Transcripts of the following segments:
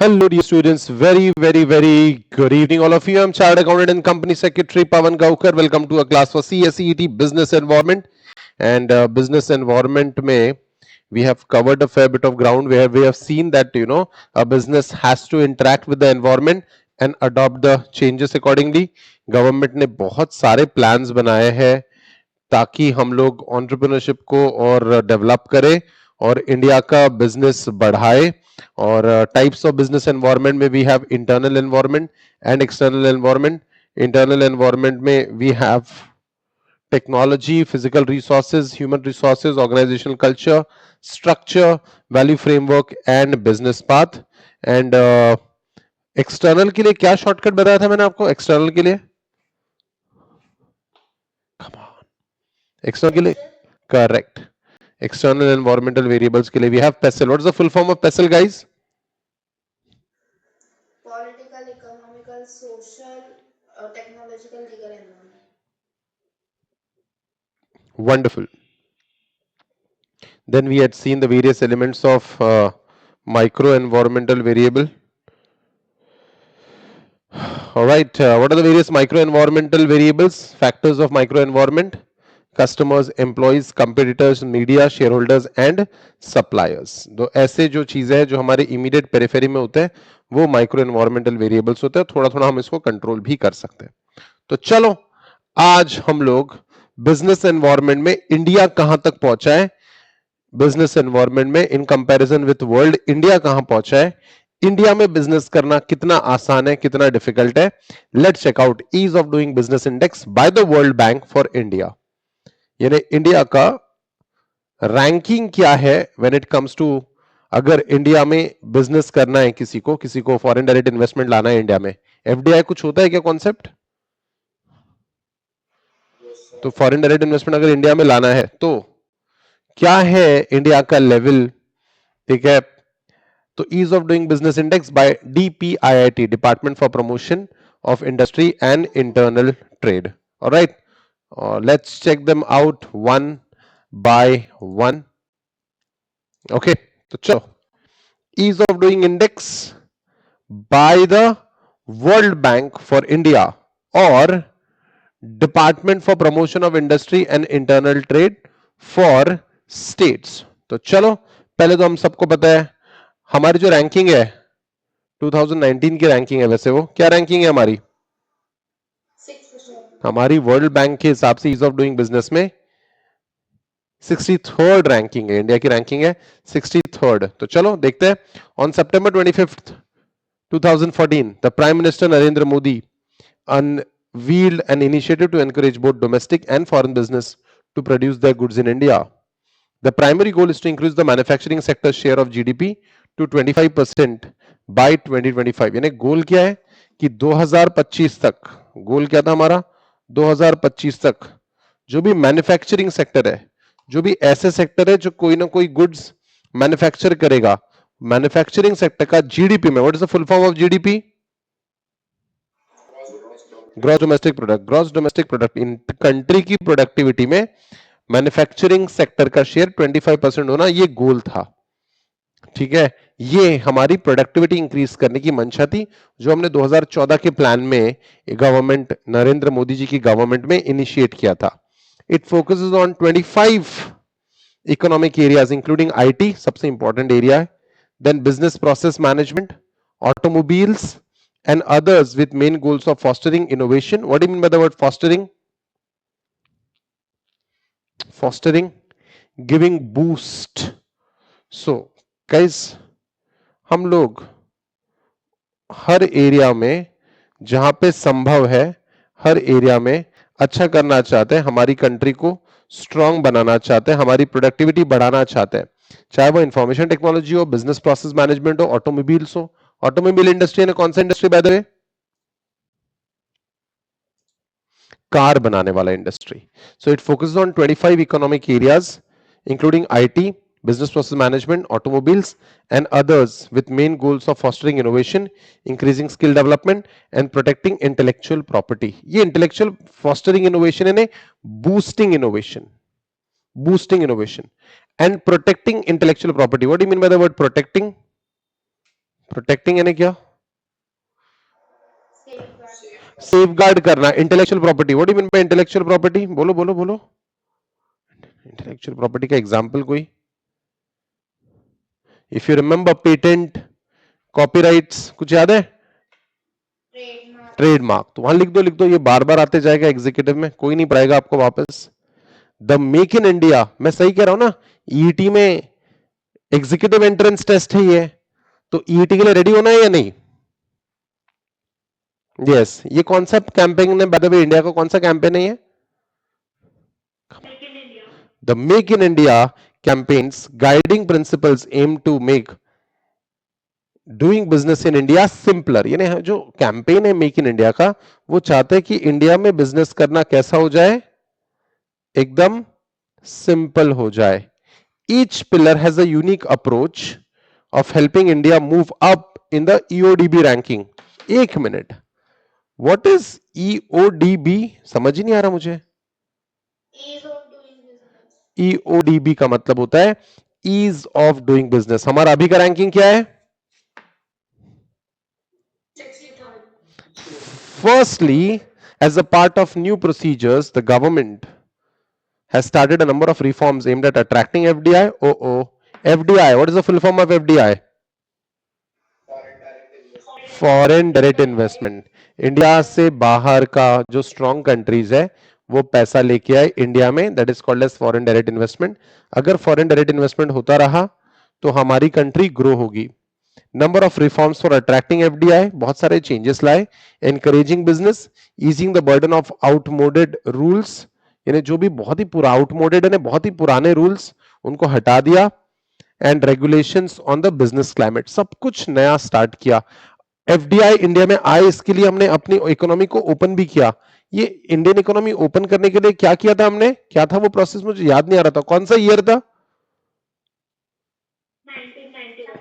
Hello, dear students. Very good evening, all of you. I'm Chartered Accountant and Company Secretary Pawan Gaukar. Welcome to a class for CSET Business Environment. And business environment may we have covered a fair bit of ground where we have seen that a business has to interact with the environment and adopt the changes accordingly. Government ने बहुत सारे plans बनाए हैं ताकि हम लोग entrepreneurship को और डेवलप करें और इंडिया का बिजनेस बढ़ाए और टाइप्स ऑफ बिजनेस एनवायरनमेंट में we have internal environment and external environment internal environment में we have technology, physical resources, human resources, organizational culture, structure, value framework and business path. And external के लिए क्या shortcut बताया था मैंने आपको external के लिए एक्सटर्नल के लिए करेक्ट external environmental variables के लिए we have PESEL. What is the full form of PESEL, guys? Political, economical, social, technological, legal environment. Wonderful. Then we had seen the various elements of micro environmental variable. All right, what are the various micro environmental variables, factors of micro environment? Customers, employees, competitors, media, shareholders and suppliers. तो ऐसे जो चीजें हैं जो हमारे immediate periphery में होते हैं वो micro environmental variables होते हैं. थोड़ा थोड़ा हम इसको कंट्रोल भी कर सकते हैं. तो चलो आज हम लोग बिजनेस एनवायरनमेंट में इंडिया कहां तक पहुंचा है, बिजनेस एनवायरनमेंट में in comparison with world India कहां पहुंचा है, इंडिया में बिजनेस करना कितना आसान है कितना डिफिकल्ट है. Let's check out ease of doing business index by the world bank for India. यानी इंडिया का रैंकिंग क्या है व्हेन इट कम्स टू, अगर इंडिया में बिजनेस करना है किसी को फॉरेन डायरेक्ट इन्वेस्टमेंट लाना है इंडिया में, एफडीआई कुछ होता है क्या कॉन्सेप्ट? तो फॉरेन डायरेक्ट इन्वेस्टमेंट अगर इंडिया में लाना है तो क्या है इंडिया का लेवल, ठीक है? तो ease of doing business index by DPIIT, department for promotion of industry and internal trade. Alright, let's check them out one by one. Okay, तो चलो ease of doing index by the world bank for India और department for promotion of industry and internal trade for states. तो चलो पहले तो हम सबको पता है हमारी जो रैंकिंग है 2019 की रैंकिंग है, वैसे वो क्या रैंकिंग है हमारी? 6%. हमारी वर्ल्ड बैंक के हिसाब से ईज ऑफ डूइंग बिजनेस में 63rd रैंकिंग है, इंडिया की रैंकिंग है 63rd. तो चलो देखते हैं. On September 25th 2014 the prime minister Narendra Modi unveiled an initiative to encourage both domestic and foreign business to produce their goods in India. The primary goal is to increase the manufacturing sector's share of GDP to 25% by 2025. यानी गोल क्या है कि 2025 तक, गोल क्या था हमारा 2025 तक जो भी मैन्युफैक्चरिंग सेक्टर है, जो भी ऐसे सेक्टर है जो कोई ना कोई गुड्स मैन्युफैक्चर करेगा, मैन्युफैक्चरिंग सेक्टर का जीडीपी में, what is the full form of GDP? Gross domestic product. Gross domestic product in country की प्रोडक्टिविटी में मैन्युफैक्चरिंग सेक्टर का शेयर 25% होना, ये गोल था. ठीक है, ये हमारी प्रोडक्टिविटी इंक्रीज करने की मंशा थी जो हमने 2014 के प्लान में गवर्नमेंट नरेंद्र मोदी जी की गवर्नमेंट में इनिशिएट किया था. It focuses on 25 economic areas including IT, सबसे इंपॉर्टेंट एरिया है, then business process management, automobiles and others with main goals of fostering innovation. What do you mean by the word fostering? Fostering, giving boost. So guys, हम लोग हर area में जहां पे संभव है हर area में अच्छा करना चाहते हैं, हमारी कंट्री को स्ट्रांग बनाना चाहते हैं, हमारी प्रोडक्टिविटी बढ़ाना चाहते हैं, चाहे वो इंफॉर्मेशन टेक्नोलॉजी हो, बिजनेस प्रोसेस मैनेजमेंट हो, ऑटोमोबाइल्स हो. ऑटोमोबाइल इंडस्ट्री ने कौन सा industry by the way? Car बनाने वाला industry. So it focuses on 25 economic areas including IT, business process management, automobiles and others with main goals of fostering innovation, increasing skill development and protecting intellectual property. ये intellectual fostering innovation है, boosting innovation, boosting innovation and protecting intellectual property. What do you mean by the word protecting? Protecting यानी क्या? safeguard, safe guard करना, intellectual property. What do mean by intellectual property? बोलो बोलो बोलो. Intellectual property का example कोई? If you remember patent, copyrights, कुछ याद है? trademark, trademark. तो वहां लिख दो, ये बार बार आते जाएगा एग्जीक्यूटिव में, कोई नहीं पढ़ाएगा आपको वापस. द मेक इन इंडिया, मैं सही कह रहा हूं ना? ईईटी में एग्जीक्यूटिव एंट्रेंस टेस्ट है ये, तो ईईटी के लिए रेडी होना है या नहीं? यस. ये कौन सा कैंपेन है बाय द वे? इंडिया का कौन सा कैंपेन है ये? The make in India campaigns guiding principles aim to make doing business in India simpler. यानी जो कैंपेन है मेक इन इंडिया का, वो चाहते हैं कि इंडिया में बिजनेस करना कैसा हो जाए? एकदम सिंपल हो जाए. Each pillar has a unique approach of helping India move up in the EODB ranking. एक मिनट, व्हाट इज ईओडीबी? समझ ही नहीं आ रहा मुझे. ease of doing business, EODB का मतलब होता है ईज ऑफ डूइंग बिजनेस. हमारा अभी का रैंकिंग क्या है? 63rd, Firstly, as a part of new procedures, the government has started a number of reforms aimed at attracting FDI. FDI. What is the full form of FDI? Foreign direct investment. India से बाहर का जो strong countries है वो पैसा लेके आए India में, that is called as foreign direct investment. अगर फॉरेन डायरेक्ट इन्वेस्टमेंट होता रहा तो हमारी कंट्री ग्रो होगी. Number of reforms for attracting FDI, बहुत सारे चेंजेस लाए. Encouraging business, easing the burden of outmoded rules, यानी जो भी बहुत ही पूरा आउटमोडेड है, बहुत ही पुराने रूल्स उनको हटा दिया. And regulations on the business climate, सब कुछ नया स्टार्ट किया. एफडीआई इंडिया में आए, इसके लिए हमने अपनी इकोनॉमी को ओपन भी किया. ये इंडियन इकोनॉमी ओपन करने के लिए क्या किया था हमने? क्या था वो प्रोसेस? मुझे याद नहीं आ रहा था. कौन सा ईयर था?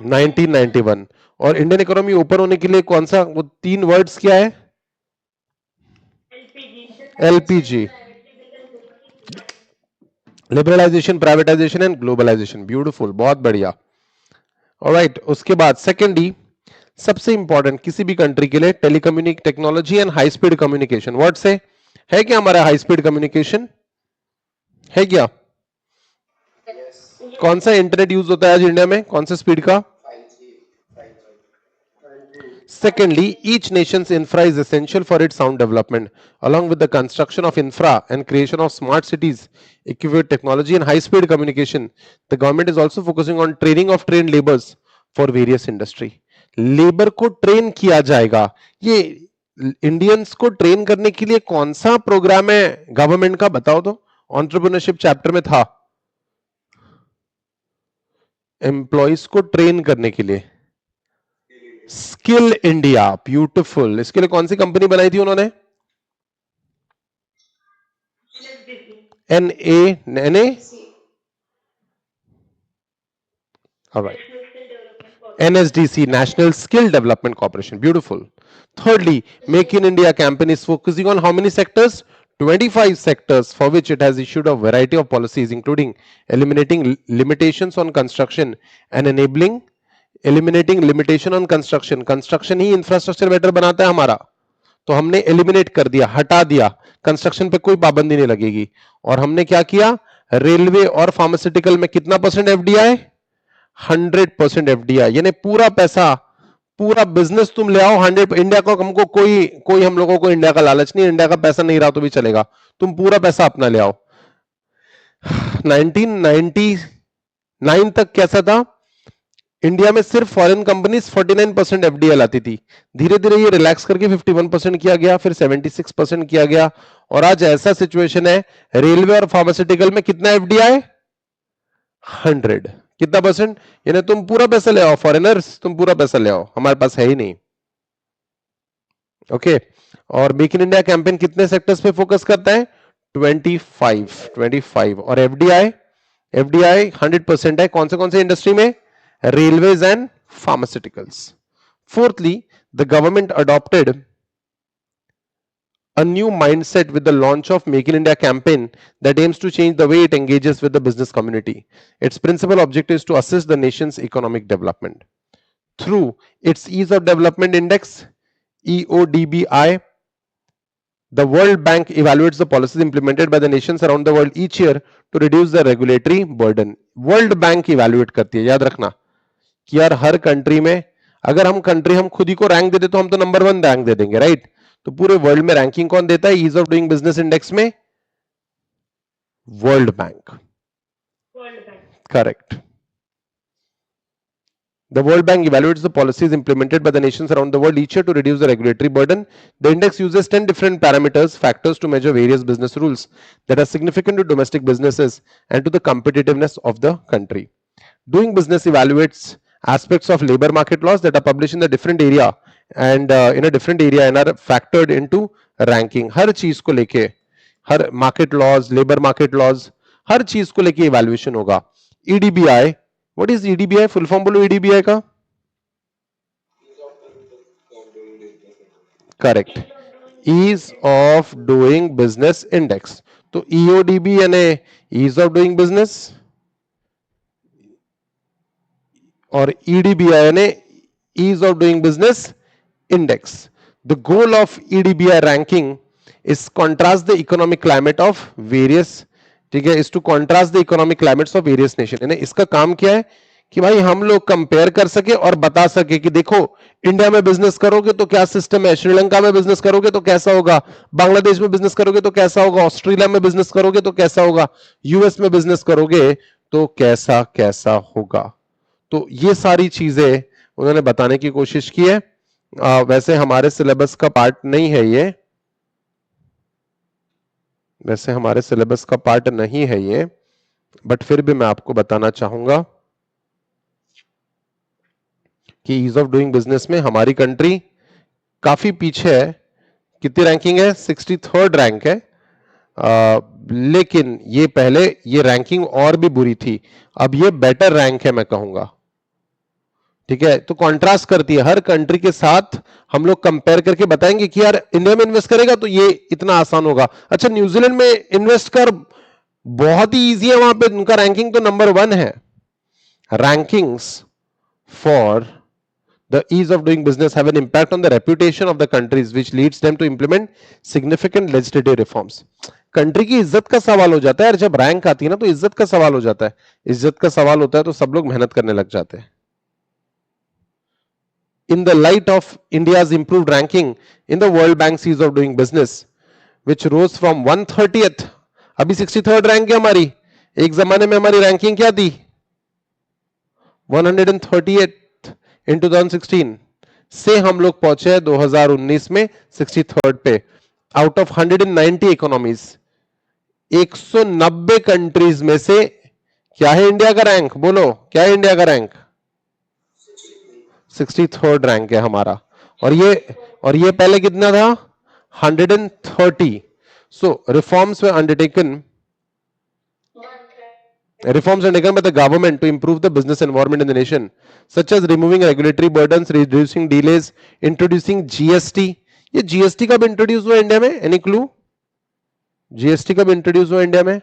1991. और इंडियन इकोनॉमी ओपन होने के लिए कौन सा, वो तीन वर्ड्स क्या है? LPG, liberalisation, privatisation and globalisation. Beautiful, बहुत बढ़िया. ऑलराइट, उसके बाद सेकेंडली सबसे इंपॉर्टेंट किसी भी कंट्री के लिए telecommunication technology and high speed communication. Word से है क्या हमारा हाई स्पीड कम्युनिकेशन? है क्या? कौन सा इंटरनेट यूज होता है आज इंडिया में, कौन सा स्पीड का? Secondly, each nation's infra is essential for its sound development. Along with the construction of infra and creation of smart cities equipped with technology and high-speed communication, the government is also focusing on training of trained laborers for various industry. Labour को train किया जाएगा. ये Indians को train करने के लिए कौन सा प्रोग्राम है गवर्नमेंट का, बताओ तो. एंटरप्रेन्योरशिप चैप्टर में था, एम्प्लॉइज को ट्रेन करने के लिए स्किल इंडिया. ब्यूटीफुल. इसके लिए कौन सी कंपनी बनाई थी उन्होंने? N A. Alright, NSDC, National Skill Development Corporation. Beautiful. Thirdly, Make in India campaign is focusing on how many sectors? 25 sectors, for which it has issued a variety of policies, including eliminating limitations on construction and eliminating limitation on construction. Construction he infrastructure better बनाता है हमारा, तो हमने eliminate कर दिया, हटा दिया. Construction पे कोई पाबंदी नहीं लगेगी. और हमने क्या किया? रेलवे और फार्मास्यूटिकल में कितना परसेंट एफडीआई? 100% एफडीआई. यानी पूरा पैसा, पूरा बिजनेस तुम ले आओ 100. इंडिया को हमको कोई हम लोगों को इंडिया का लालच नहीं. इंडिया का पैसा नहीं रहा तो भी चलेगा, तुम पूरा पैसा अपना ले आओ. 1999 तक कैसा था? इंडिया में सिर्फ फॉरेन कंपनीज 49% एफडीआई लाती थी. धीरे धीरे ये रिलैक्स करके 51% किया गया, फिर 76% किया गया, और आज ऐसा सिचुएशन है रेलवे और फार्मास्यूटिकल में कितना एफडीआई? 100. कितना परसेंट? यानी तुम पूरा पैसा ले आओ, फॉरेनर्स तुम पूरा पैसा ले आओ, हमारे पास है ही नहीं. ओके. और मेक इन इंडिया कैंपेन कितने सेक्टर्स पे फोकस करता है? 25. और एफडीआई 100% है. कौन से इंडस्ट्री में? Railways and pharmaceuticals. Fourthly, the government adopted a new mindset with the launch of Make in India campaign that aims to change the way it engages with the business community. Its principal objective is to assist the nation's economic development. through its ease of development index EODBI. The World Bank evaluates the policies implemented by the nations around the world each year to reduce the regulatory burden. World Bank evaluate करती है, याद रखना कि यार हर country में अगर हम खुद ही को रैंक दे दे तो हम तो नंबर 1 रैंक दे देंगे, राइट? तो पूरे वर्ल्ड में रैंकिंग कौन देता है ease of doing business index में? World Bank. World Bank. Correct. The World Bank evaluates the policies implemented by the nations around the world each year to reduce the regulatory burden. The index uses 10 different parameters, factors to measure various business rules that are significant to domestic businesses and to the competitiveness of the country. Doing business evaluates aspects of labor market laws that are published in a different area and are factored into ranking. हर चीज को लेके, हर market laws, labor market laws, हर चीज को लेके evaluation होगा. EDBI, what is EDBI? Full form बोलो EDBI का. Correct. Ease of doing business index. तो EODB यानी ease of doing business और EDBI यानी ease of doing business index. The goal of EDBI ranking is contrast the economic climate of various, ठीक है, is to contrast the economic climates of various nation. यानी इसका काम क्या है कि भाई हम लोग कंपेयर कर सके और बता सके कि देखो इंडिया में बिजनेस करोगे तो क्या सिस्टम है, श्रीलंका में बिजनेस करोगे तो कैसा होगा, बांग्लादेश में बिजनेस करोगे तो कैसा होगा, ऑस्ट्रेलिया में बिजनेस करोगे तो कैसा होगा, यूएस में बिजनेस करोगे तो कैसा कैसा होगा. तो ये सारी चीजें उन्होंने बताने की कोशिश की है. वैसे हमारे सिलेबस का पार्ट नहीं है ये, वैसे हमारे सिलेबस का पार्ट नहीं है ये, बट फिर भी मैं आपको बताना चाहूंगा कि ईज ऑफ डूइंग बिजनेस में हमारी कंट्री काफी पीछे है. कितनी रैंकिंग है? 63rd रैंक है. लेकिन ये पहले ये रैंकिंग और भी बुरी थी, अब ये बेटर रैंक है मैं कहूंगा. ठीक है, तो कॉन्ट्रास्ट करती है हर कंट्री के साथ. हम लोग कंपेयर करके बताएंगे कि यार इंडिया में इन्वेस्ट करेगा तो ये इतना आसान होगा. अच्छा न्यूजीलैंड में इन्वेस्ट कर बहुत ही इजी है, वहां पे उनका रैंकिंग तो नंबर 1 है. Rankings for the ease of doing business have an impact on the reputation of the countries which leads them to implement significant legislative reforms. Country की इज्जत का सवाल हो जाता है यार, जब रैंक आती है ना तो इज्जत का सवाल हो जाता है. इज्जत का सवाल होता है तो सब लोग मेहनत करने लग जाते हैं. In the light of India's improved ranking in the World Bank's ease of doing business, which rose from 130th, अभी 63rd रैंक है हमारी. एक जमाने में हमारी रैंकिंग क्या थी? 138 इन 2016 से हम लोग पहुंचे 2019 में 63rd पे. आउट ऑफ 190 इकोनॉमीज, 190 कंट्रीज में से क्या है इंडिया का रैंक? बोलो क्या है इंडिया का रैंक? 63rd रैंक है हमारा. और ये पहले कितना था? 130. So reforms were undertaken Reforms undertaken by the government to improve the business environment in the nation, such as removing regulatory burdens, reducing delays, introducing GST. ये GST कब इंट्रोड्यूस हुआ इंडिया में? Any clue? GST कब introduce हुआ India में?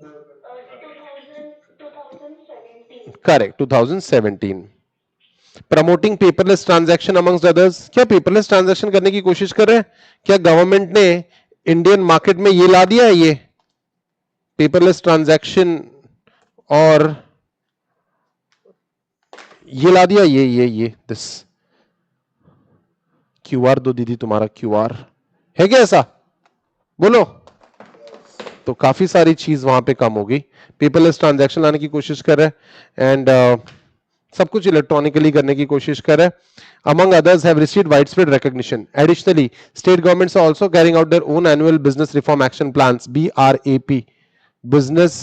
2017. Correct, 2017. Promoting paperless transaction amongst others. क्या paperless transaction करने की कोशिश कर रहे हैं? क्या गवर्नमेंट ने इंडियन मार्केट में ये ला दिया है, ये पेपरलेस ट्रांजैक्शन, और ये ला दिया ये दिस क्यूआर दो दीदी, तुम्हारा क्यूआर है क्या ऐसा? बोलो. तो काफी सारी चीज वहां पे कम हो गई. पेपरलेस ट्रांजैक्शन लाने की कोशिश कर रहे हैं एंड सब कुछ इलेक्ट्रॉनिकली करने की कोशिश कर रहे हैं. Among others have received widespread recognition. Additionally, state governments are also carrying out their own annual business reform action plans, BRAP, business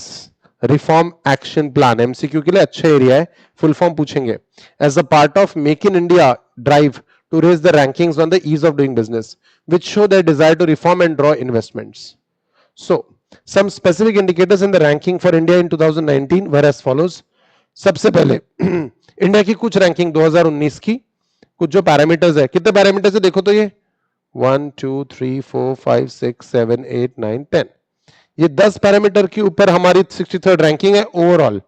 reform action plan. MCQ के लिए अच्छा एरिया है, फुल फॉर्म पूछेंगे. As a part of make in India drive to raise the rankings on the ease of doing business which show their desire to reform and draw investments. So some specific indicators in the ranking for India in 2019 were as follows. सबसे पहले India की कुछ ranking 2019 की, कुछ जो parameters है. कितने parameters है देखो तो, ये 1 2 3 4 5 6 7 8 9 10, ये 10 पैरामीटर के ऊपर हमारी 63rd रैंकिंग है ओवरऑल.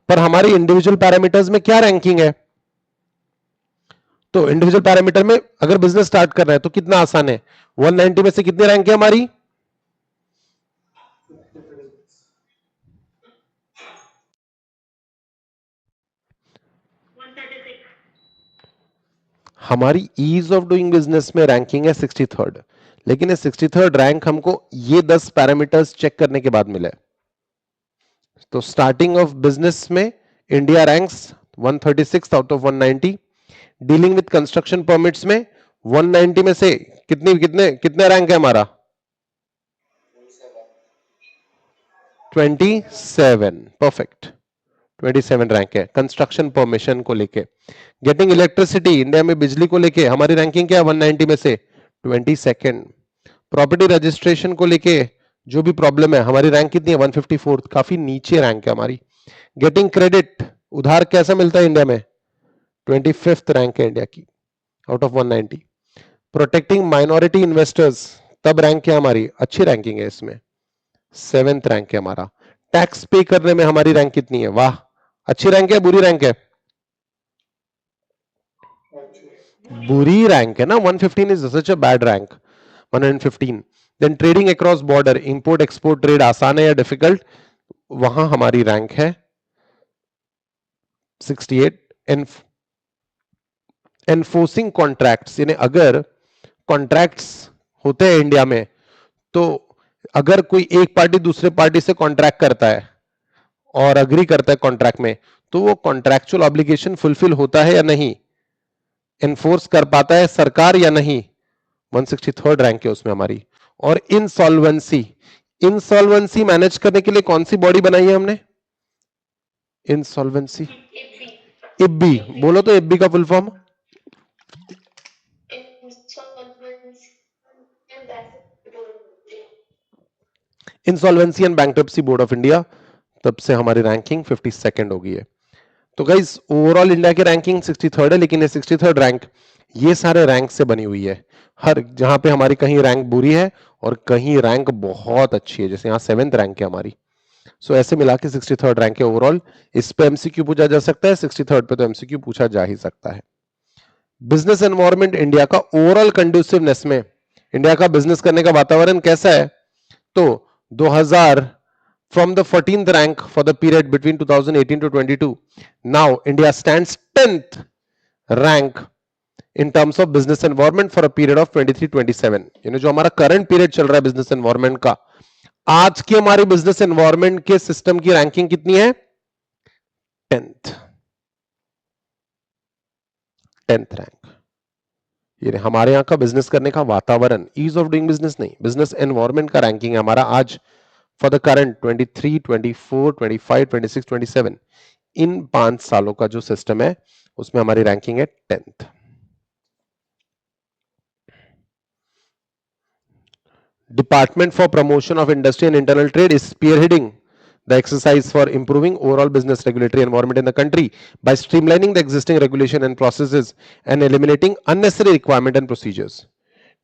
पर हमारी इंडिविजुअल पैरामीटर्स में क्या रैंकिंग है? तो इंडिविजुअल पैरामीटर में अगर बिजनेस स्टार्ट कर रहे हैं तो कितना आसान है, 190 में से कितनी रैंक है हमारी? हमारी ईज ऑफ डूइंग बिजनेस में रैंकिंग है 63rd, लेकिन ये 63rd रैंक हमको ये 10 पैरामीटर्स चेक करने के बाद मिला है। तो स्टार्टिंग ऑफ बिजनेस में India ranks 136 out of 190, dealing with construction permits में 190 में से कितने कितने रैंक है हमारा? 27, परफेक्ट, 27 रैंक है कंस्ट्रक्शन परमिशन को लेके। गेटिंग इलेक्ट्रिसिटी, इंडिया में बिजली को लेके हमारी रैंकिंग क्या है 190 में से 22nd। प्रॉपर्टी रजिस्ट्रेशन को लेके जो भी प्रॉब्लम है हमारी रैंक कितनी है 154th, काफी नीचे रैंक है हमारी। गेटिंग क्रेडिट, उधार कैसा मिलता है इंडिया में, 25th रैंक है इंडिया की out of 190। Protecting minority investors, तब रैंक क्या हमारी, अच्छी रैंकिंग है इसमें, 7th रैंक है हमारा। टैक्स पे करने में हमारी रैंक कितनी है, वाह, अच्छी रैंक है बुरी रैंक है? बुरी रैंक है ना, 115 is such a bad rank, 115। Then trading across border, import export trade आसान है या डिफिकल्ट, वहां हमारी रैंक है 68। एनफोर्सिंग कॉन्ट्रैक्ट्स, यानी अगर कॉन्ट्रैक्ट्स होते हैं इंडिया में, तो अगर कोई एक पार्टी दूसरे पार्टी से कॉन्ट्रैक्ट करता है और अग्री करता है कॉन्ट्रैक्ट में, तो वो कॉन्ट्रैक्चुअल ऑब्लिगेशन फुलफिल होता है या नहीं, एनफोर्स कर पाता है सरकार या नहीं, 163rd रैंक है उसमें हमारी। और इंसॉल्वेंसी, इंसॉल्वेंसी मैनेज करने के लिए कौन सी बॉडी बनाई है हमने, इंसॉल्वेंसी, इब्बी, बोलो तो इब्बी का full form, insolvency and bankruptcy board of India, तब से हमारी रैंकिंग 52nd हो गई है। तो गाइस ओवरऑल इंडिया की रैंकिंग 63rd है, लेकिन ये 63rd रैंक ये सारे रैंक से बनी हुई है, हर जहां पे हमारी कहीं रैंक बुरी है और कहीं रैंक बहुत अच्छी है, जैसे यहाँ 7th रैंक है हमारी। सो ऐसे मिला के 63rd रैंक है ओवरऑल। इस पे एमसीक्यू पूछा जा सकता है, 63rd पे तो एमसीक्यू पूछा जा ही सकता है। बिजनेस एनवायरनमेंट इंडिया का ओवरऑल कंड्यूसिवनेस में, इंडिया का बिजनेस करने का वातावरण कैसा है, तो 2000 from the 14th rank for the period between 2018 to 22, now India stands 10th rank in terms of business environment for a period of 23-27। यानी जो हमारा करंट पीरियड चल रहा है बिजनेस एनवायरनमेंट का, आज की हमारी बिजनेस एनवायरनमेंट के सिस्टम की रैंकिंग कितनी है, 10th रैंक। ये हमारे यहाँ का बिजनेस करने का वातावरण, ईज ऑफ डूइंग बिजनेस नहीं, बिजनेस एनवायरनमेंट का रैंकिंग है हमारा आज फॉर द करंट 23, 24, 25, 26, 27, इन 5 सालों का जो सिस्टम है उसमें हमारी रैंकिंग है 10th। Department for promotion of industry and internal trade is spearheading the exercise for improving overall business regulatory environment in the country by streamlining the existing regulation and processes and eliminating unnecessary requirement and procedures.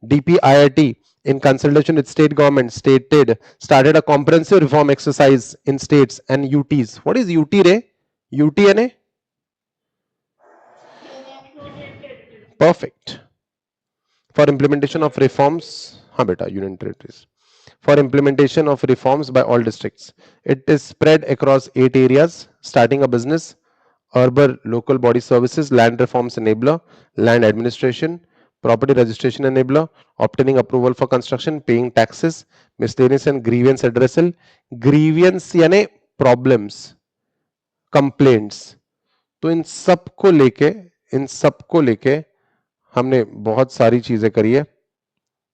DPIIT, in consultation with state government, started a comprehensive reform exercise in states and UTs. What is UT, Ray? UTNA? Perfect. For implementation of reforms, हाँ बेटा, union territories. For implementation of reforms by all districts. It is spread across 8 areas, starting a business, urban local body services, land reforms enabler, land administration, property registration enabler, obtaining approval for construction, paying taxes, miscellaneous and grievance addressal. Grievance यानी problems, complaints. तो इन सब को लेके हमने बहुत सारी चीजें करी है।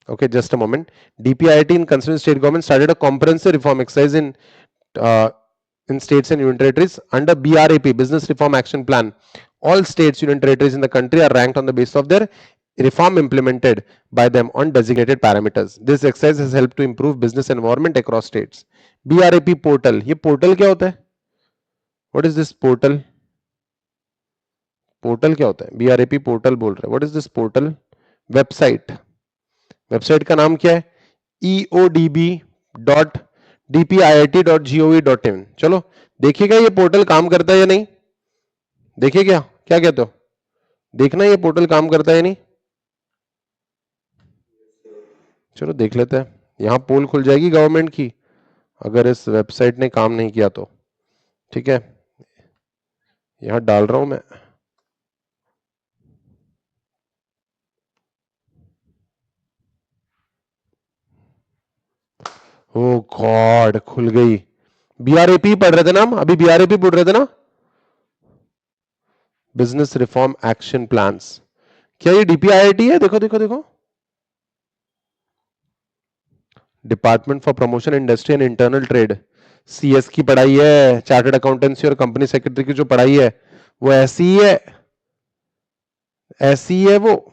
Okay, just a moment. DPIIT in concerned state government started a comprehensive reform exercise in states and union territories under BRAP, Business Reform Action Plan. All states, union territories in the country are ranked on the basis of their reform implemented by them on designated parameters. This exercise has helped to improve business environment across states. BRAP portal, ये portal क्या होता है? What is this portal? Portal क्या होता है? BRAP portal बोल रहे हैं. What is this portal? Website. Website का नाम क्या है? eodb.wpa.gov.in। dpiit.gov.in। चलो देखिएगा ये पोर्टल काम करता है या नहीं, देखिए क्या क्या कहते हो, देखना ये पोर्टल काम करता है या नहीं। चलो देख लेते हैं, यहां पोल खुल जाएगी गवर्नमेंट की अगर इस वेबसाइट ने काम नहीं किया तो। ठीक है, यहां डाल रहा हूं मैं। ओ गॉड, खुल गई। बीआरएपी पढ़ रहे थे ना हम, अभी बीआरएपी पढ़ रहे थे ना, बिजनेस रिफॉर्म एक्शन प्लान्स। क्या ये डीपीआईआईटी है? देखो देखो देखो, department for promotion industry and internal trade. CS की पढ़ाई है, चार्टर्ड अकाउंटेंसी और कंपनी सेक्रेटरी की जो पढ़ाई है वो ऐसी ही है, ऐसी ही है। वो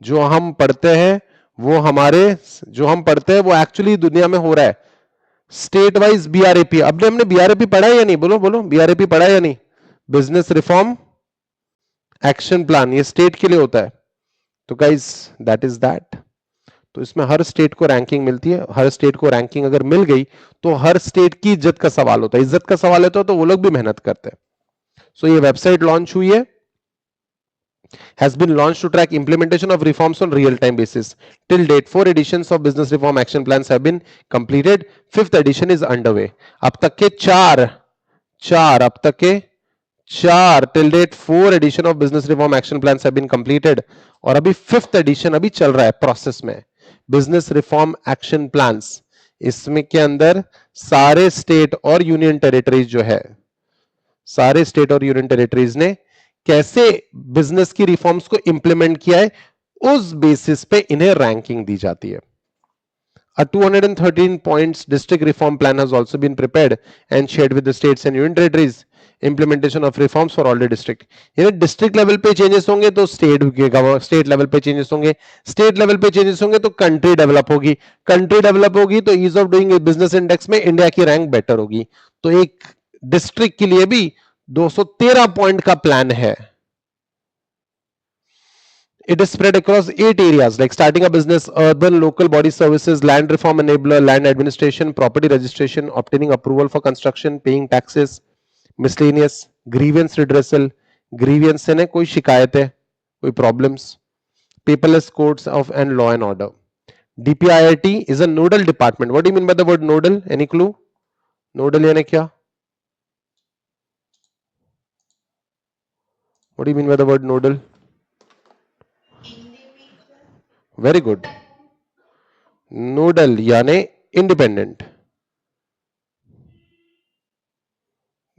जो हम पढ़ते हैं वो हमारे, जो हम पढ़ते हैं वो एक्चुअली दुनिया में हो रहा है। स्टेट वाइज बीआरएपी, अब हमने बीआरएपी पढ़ा है या नहीं, बोलो बोलो, बीआरएपी पढ़ा है या नहीं? बिजनेस रिफॉर्म एक्शन प्लान, ये स्टेट के लिए होता है। तो गाइस दैट इज दैट। तो इसमें हर स्टेट को रैंकिंग मिलती है, हर स्टेट को रैंकिंग अगर मिल गई तो हर स्टेट की इज्जत का सवाल होता है, इज्जत का सवाल है तो वो लोग भी मेहनत करते हैं। सो ये वेबसाइट लॉन्च हुई है, has been launched to track implementation of reforms on real time basis. Till date 4 editions of business reform action plans have been completed, 5th edition is underway. अब तक के चार अब तक के चार till date 4 edition of business reform action plans have been completed और अभी 5th edition अभी चल रहा है प्रोसेस में। बिजनेस रिफॉर्म एक्शन प्लान्स, इसमें के अंदर सारे स्टेट और यूनियन टेरिटरीज जो है, सारे स्टेट और यूनियन टेरिटरीज ने कैसे बिजनेस की रिफॉर्म्स को इंप्लीमेंट किया है उस बेसिस पे इन्हें रैंकिंग दी जाती है। A 213 points district reform plan has also been prepared and shared with the states and union territories. Implementation of reforms for all the district. यानी डिस्ट्रिक्ट लेवल पे चेंजेस होंगे तो स्टेट लेवल पे changes होंगे, state level पे changes होंगे तो country develop होगी, कंट्री डेवलप होगी तो ease of doing business index में इंडिया की रैंक बेटर होगी। तो एक डिस्ट्रिक्ट के लिए भी 213 पॉइंट का प्लान है। It is spread across 8 areas like starting a business, urban local body services, land reform enabler, land administration, property registration, obtaining approval for construction, paying taxes, miscellaneous, grievance redressal, grievance से कोई शिकायत है, कोई problems, paperless courts of and law and order. DPIIT is a nodal department. What do you mean by the word nodal? Any clue? Nodal यानी क्या? What do you mean by the word nodal? Very good, nodal यानी independent,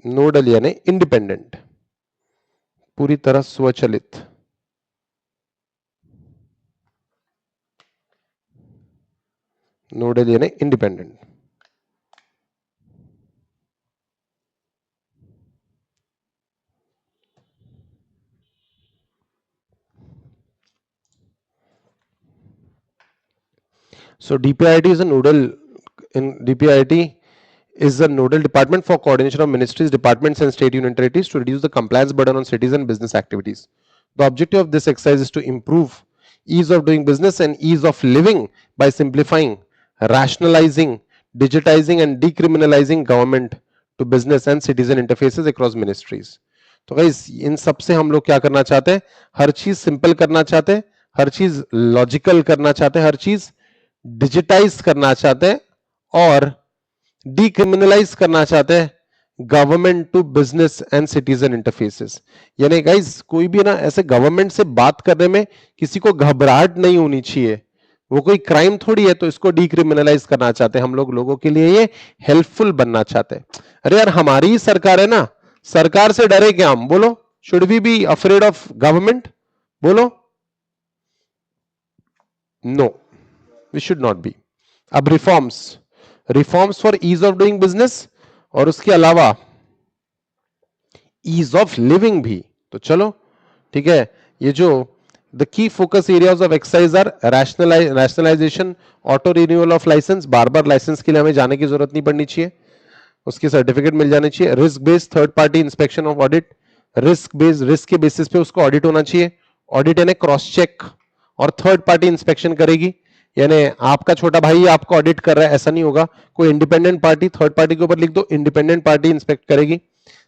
nodal यानी independent, पूरी तरह स्वचलित। Nodal यानी independent. So DPIIT is a nodal, in DPIIT is a nodal department for coordination of ministries, departments and state union territories to reduce the compliance burden on cities and business activities. The objective of this exercise is to improve ease of doing business and ease of living by simplifying, rationalizing, digitizing and decriminalizing government to business and citizen interfaces across ministries. तो guys in सब से हम लोग क्या करना चाहते हैं, हर चीज सिंपल करना चाहते हैं, हर चीज लॉजिकल करना चाहते हैं, हर चीज डिजिटाइज करना चाहते हैं और डिक्रिमिनलाइज करना चाहते हैं government to business and citizen interfaces. यानी गाइस कोई भी ना ऐसे गवर्नमेंट से बात करने में किसी को घबराहट नहीं होनी चाहिए, वो कोई क्राइम थोड़ी है, तो इसको डिक्रिमिनलाइज करना चाहते हैं हम लोग, लोगों के लिए ये हेल्पफुल बनना चाहते हैं। अरे यार हमारी ही सरकार है ना, सरकार से डरे क्या हम, बोलो? Should we be afraid of government? बोलो no, we should not be. अब reforms for ease of doing business और उसके अलावा ईज ऑफ लिविंग भी। तो चलो ठीक है, ये जो the key focus areas of exercise are rationalisation, auto renewal of licence, बार बार लाइसेंस के लिए हमें जाने की जरूरत नहीं पड़नी चाहिए, उसके सर्टिफिकेट मिल जाने चाहिए। Risk based third party inspection of audit, risk based, risk के बेसिस पे उसको ऑडिट होना चाहिए, ऑडिट यानी क्रॉस चेक, और थर्ड पार्टी इंस्पेक्शन करेगी यानी आपका छोटा भाई आपको ऑडिट कर रहा है ऐसा नहीं होगा, कोई इंडिपेंडेंट पार्टी, थर्ड पार्टी के ऊपर लिख दो, इंडिपेंडेंट पार्टी इंस्पेक्ट करेगी।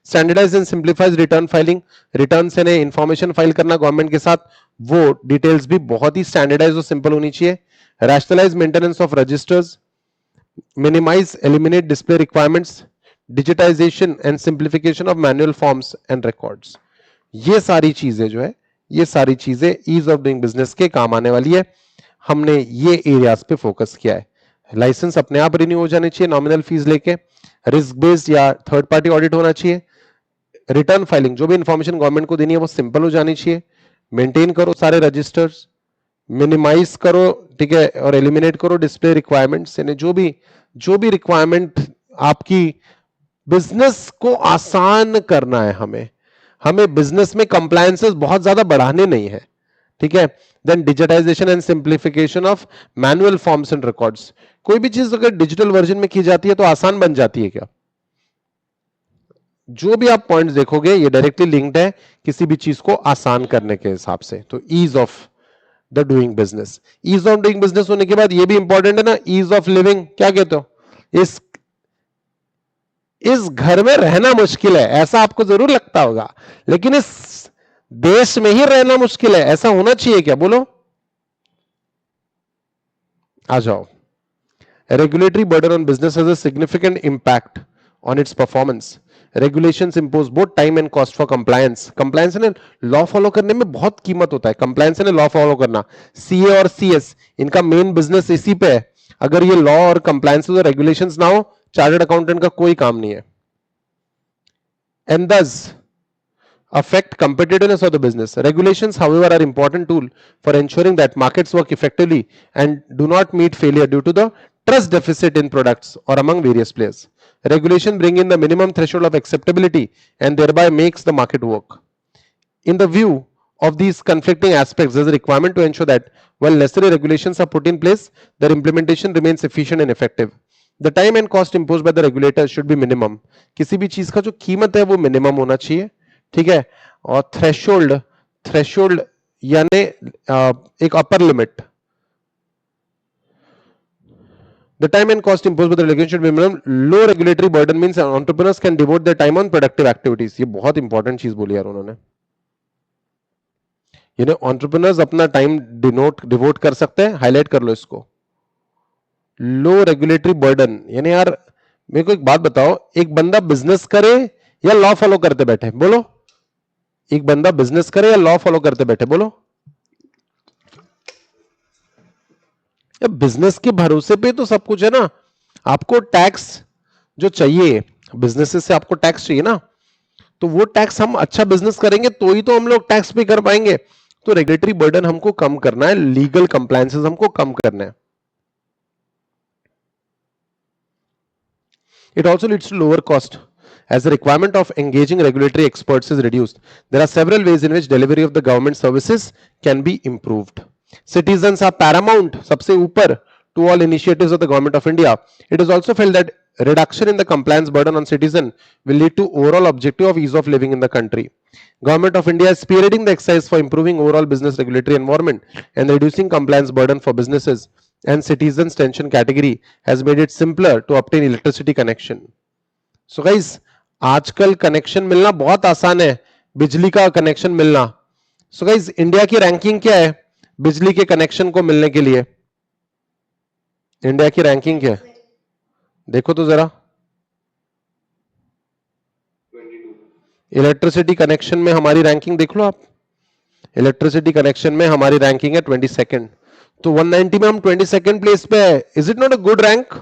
Standardise and simplifies return filing, return से ने इंफॉर्मेशन फाइल करना गवर्नमेंट के साथ, वो डिटेल्स भी बहुत ही स्टैंडर्डाइज और सिंपल होनी चाहिए। Rationalise maintenance of registers, minimize eliminate display requirements, digitization and simplification of manual forms and records। ये सारी चीजें जो है, ये सारी चीजें ईज ऑफ डूइंग बिजनेस के काम आने वाली है। हमने ये एरियाज पे फोकस किया है। लाइसेंस अपने आप रिन्यू हो जाने चाहिए नॉमिनल फीस लेके, रिस्क बेस्ड या थर्ड पार्टी ऑडिट होना चाहिए, रिटर्न फाइलिंग जो भी इंफॉर्मेशन गवर्नमेंट को देनी है वो सिंपल हो जानी चाहिए, मेंटेन करो सारे रजिस्टर्स, मिनिमाइज करो, ठीक है, और एलिमिनेट करो डिस्प्ले रिक्वायरमेंट्स, यानी जो भी रिक्वायरमेंट आपकी बिजनेस को आसान करना है, हमें बिजनेस में कंप्लायंसेस बहुत ज्यादा बढ़ाने नहीं है, ठीक है। Then digitisation and simplification of manual forms and records, कोई भी चीज अगर डिजिटल वर्जन में की जाती है तो आसान बन जाती है क्या? जो भी आप पॉइंट्स देखोगे ये डायरेक्टली लिंक्ड है किसी भी चीज को आसान करने के हिसाब से। तो ease of the doing business, ease of doing business होने के बाद ये भी इंपॉर्टेंट है ना, ईज ऑफ लिविंग। क्या कहते हो? इस घर में रहना मुश्किल है ऐसा आपको जरूर लगता होगा, लेकिन इस देश में ही रहना मुश्किल है ऐसा होना चाहिए क्या? बोलो, आ जाओ। Regulatory burden on business has a significant impact on it's performance. Regulations impose both time and cost for compliance. Compliance ने लॉ फॉलो करने में बहुत कीमत होता है, कंप्लायंस ने लॉ फॉलो करना। सीए और सीएस इनका मेन बिजनेस इसी पे है। अगर ये लॉ और कंप्लायंस और रेगुलेशंस ना हो, चार्टर्ड अकाउंटेंट का कोई काम नहीं है। And thus affect competitiveness of the business. Regulations, however, are important tool for ensuring that markets work effectively and do not meet failure due to the trust deficit in products or among various players. Regulation bring in the minimum threshold of acceptability and thereby makes the market work. In the view of these conflicting aspects, there is a requirement to ensure that while necessary regulations are put in place, their implementation remains efficient and effective. The time and cost imposed by the regulator should be minimum. किसी भी चीज का जो कीमत है वो minimum होना चाहिए, ठीक है। और थ्रेशोल्ड यानी एक upper limit. The time and cost imposed by the regulation should be minimum. Low regulatory burden means entrepreneurs can devote their time on productive activities. ये बहुत इंपॉर्टेंट चीज बोली यार उन्होंने, यानी entrepreneurs अपना टाइम डिवोट कर सकते हैं। हाईलाइट कर लो इसको, लो रेगुलेटरी बर्डन। यानी यार मेरे को एक बात बताओ, एक बंदा बिजनेस करे या लॉ फॉलो करते बैठे? बोलो, एक बंदा बिजनेस करे या लॉ फॉलो करते बैठे? बोलो, बिजनेस के भरोसे पे तो सब कुछ है ना। आपको टैक्स जो चाहिए, बिजनेस से आपको टैक्स चाहिए ना, तो वो टैक्स हम अच्छा बिजनेस करेंगे तो ही तो हम लोग टैक्स पे कर पाएंगे। तो रेगुलेटरी बर्डन हमको कम करना है, लीगल कंप्लायंसेस हमको कम करना है। It also leads to lower cost as the requirement of engaging regulatory experts is reduced. There are several ways in which delivery of the government services can be improved. Citizens are paramount, सबसे ऊपर, to all initiatives of the government of India. It is also felt that reduction in the compliance burden on citizen will lead to overall objective of ease of living in the country. Government of India is spearheading the exercise for improving overall business regulatory environment and reducing compliance burden for businesses and citizens tension category has made it simpler to obtain electricity connection. So guys, आजकल connection मिलना बहुत आसान है, बिजली का connection मिलना। So guys, India की ranking क्या है बिजली के कनेक्शन को मिलने के लिए? इंडिया की रैंकिंग क्या है देखो तो जरा। इलेक्ट्रिसिटी कनेक्शन में हमारी रैंकिंग देख लो आप। इलेक्ट्रिसिटी कनेक्शन में हमारी रैंकिंग है 22nd, तो 190 में हम 22nd प्लेस पे है। Is it not a good rank?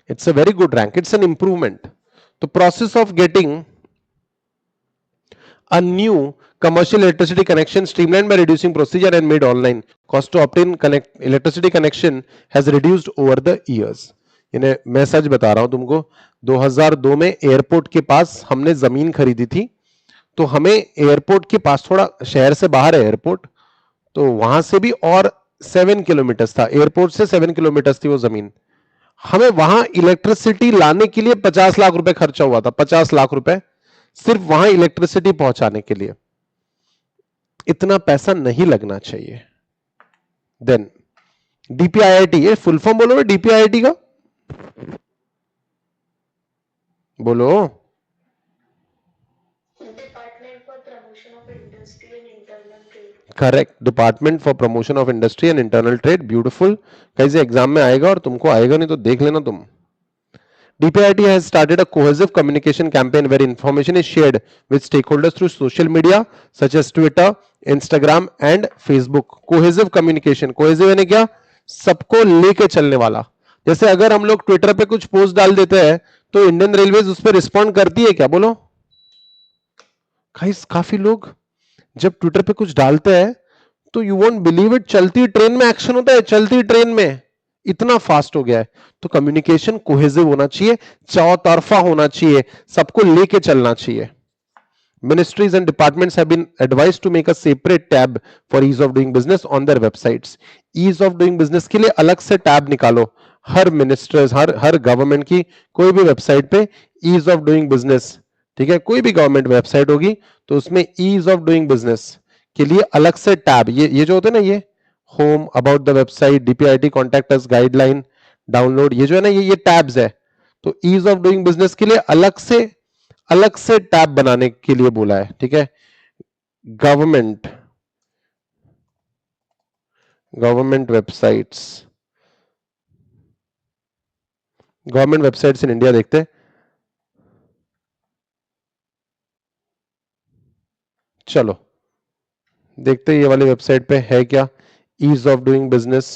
It's a very good rank, it's an improvement. तो process of getting a new commercial electricity connection streamlined by reducing procedure and made online. Cost to obtain electricity connection has reduced over the years. यानी मैं सच बता रहा हूं तुमको, 2002 में airport के पास हमने जमीन खरीदी थी, तो हमें एयरपोर्ट के पास, थोड़ा शहर से बाहर है एयरपोर्ट, तो वहां से भी और 7 किलोमीटर था, एयरपोर्ट से 7 किलोमीटर थी वो जमीन। हमें वहां इलेक्ट्रिसिटी लाने के लिए 50 लाख रुपए खर्चा हुआ था, 50 लाख रुपए सिर्फ वहां इलेक्ट्रिसिटी पहुंचाने के लिए। इतना पैसा नहीं लगना चाहिए। देन डीपीआईआईटी, ये फुल फॉर्म बोलो डीपीआईआईटी का, बोलो। Department for Promotion of Industry and Internal Trade. Correct, department for promotion of industry and internal trade, beautiful. कैसे एग्जाम में आएगा, और तुमको आएगा नहीं तो देख लेना तुम। DPIIT has started a cohesive communication campaign where information is shared with stakeholders through social media such as Twitter, Instagram and Facebook. Cohesive communication, cohesive यानी क्या, सबको लेके चलने वाला। जैसे अगर हम लोग ट्विटर पे कुछ पोस्ट डाल देते हैं तो इंडियन रेलवेज उस पर रिस्पॉन्ड करती है क्या, बोलो। काफी लोग जब ट्विटर पे कुछ डालते हैं तो यू वोंट बिलीव इट, चलती ट्रेन में एक्शन होता है, चलती ट्रेन में, इतना फास्ट हो गया है। तो कम्युनिकेशन कोहेसिव होना चाहिए, चौतरफा होना चाहिए, सबको लेके चलना चाहिए। Ministries and departments have been advised to make a separate tab for ease of doing business on their websites. Ease of doing business के लिए अलग से टैब निकालो। हर मिनिस्टर्स, हर गवर्नमेंट की कोई भी वेबसाइट पे ईज ऑफ डूइंग बिजनेस, ठीक है, कोई भी गवर्नमेंट वेबसाइट होगी तो उसमें ईज ऑफ डूइंग बिजनेस के लिए अलग से टैब, ये जो होते हैं ना, ये home, about the website, DPIT contact us, guideline, download, ये जो है ना, ये टैब्स है। तो ईज ऑफ डूइंग बिजनेस के लिए अलग से टैब बनाने के लिए बोला है, ठीक है। Government government websites, government websites in India देखते हैं। चलो देखते हैं ये वाली वेबसाइट पे है क्या ईज ऑफ डूइंग बिजनेस।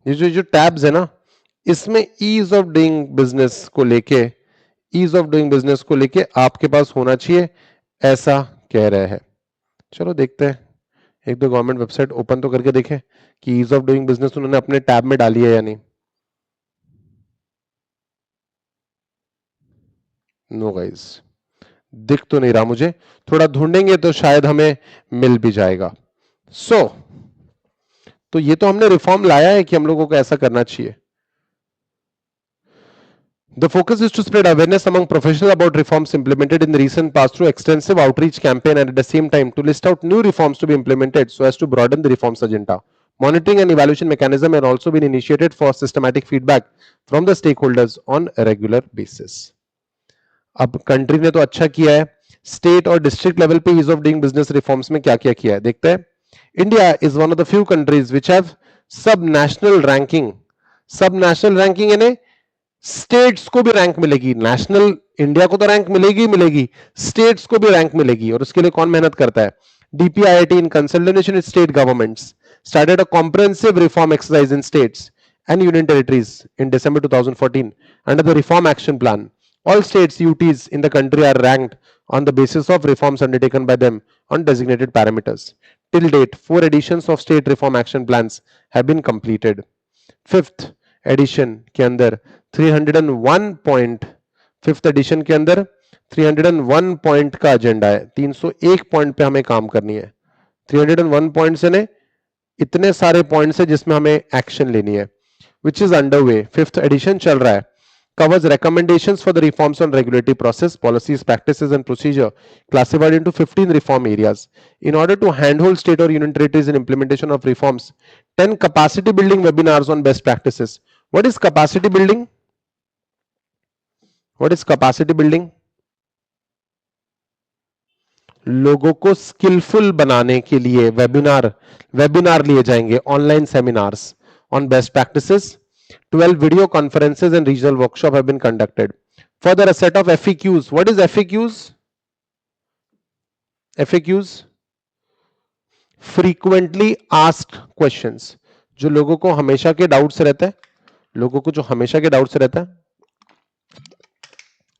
ये जो टैब्स है ना, इसमें ईज ऑफ डूइंग बिजनेस को लेके, ईज ऑफ डूइंग बिजनेस को लेके आपके पास होना चाहिए, ऐसा कह रहे हैं। चलो देखते हैं, एक दो गवर्नमेंट वेबसाइट ओपन तो करके देखें कि ईज ऑफ डूइंग बिजनेस उन्होंने अपने टैब में डाली है या नहीं। नो गाइस, दिख तो नहीं रहा मुझे, थोड़ा ढूंढेंगे तो शायद हमें मिल भी जाएगा। तो ये तो हमने रिफॉर्म लाया है कि हम लोगों को ऐसा करना चाहिए। The focus is to spread awareness among professionals about reforms implemented in the recent past through extensive outreach campaign, and at the same time to list out new reforms to be implemented so as to broaden the reforms agenda. Monitoring and evaluation mechanism have also been initiated for systematic feedback from the stakeholders on a regular basis. अब country ने तो अच्छा किया है, state और district level पे ease of doing business reforms में क्या क्या किया है देखते हैं। India is one of the few countries which have sub national ranking. Sub national ranking यानी स्टेट्स को भी रैंक मिलेगी, नेशनल इंडिया को तो रैंक मिलेगी मिलेगी, स्टेट्स को भी रैंक मिलेगी। और उसके लिए कौन मेहनत करता है, DPIIT in consultation with state governments started a comprehensive reform exercise in states and union territories in December 2014 under the reform action plan. All states UTs in the country are ranked on the basis of reforms undertaken by them on designated parameters. Till date, 4 editions of state reform action plans have been completed. Fifth edition के अंदर 301 point, fifth edition के अंदर 301 point का agenda है, 301 point पे हमें काम करनी है। 301 पॉइंट्स ने इतने सारे पॉइंट्स है जिसमें हमें एक्शन लेनी है, which is under way, fifth edition चल रहा है। Covers recommendations for the reforms on regulatory process, policies, practices, and procedure classified into 15 reform areas. In order to handhold state or union territories in implementation of reforms, 10 capacity building webinars on best practices. What is capacity building? What is capacity building? लोगों को skilful बनाने के लिए webinar लिए जाएंगे, online seminars on best practices. 12 video conferences and regional workshop have been conducted. Further, a set of FAQs. What is FAQs? FAQs, frequently asked questions. जो लोगों को हमेशा के डाउट्स रहते हैं, लोगों को जो हमेशा के डाउट्स रहता है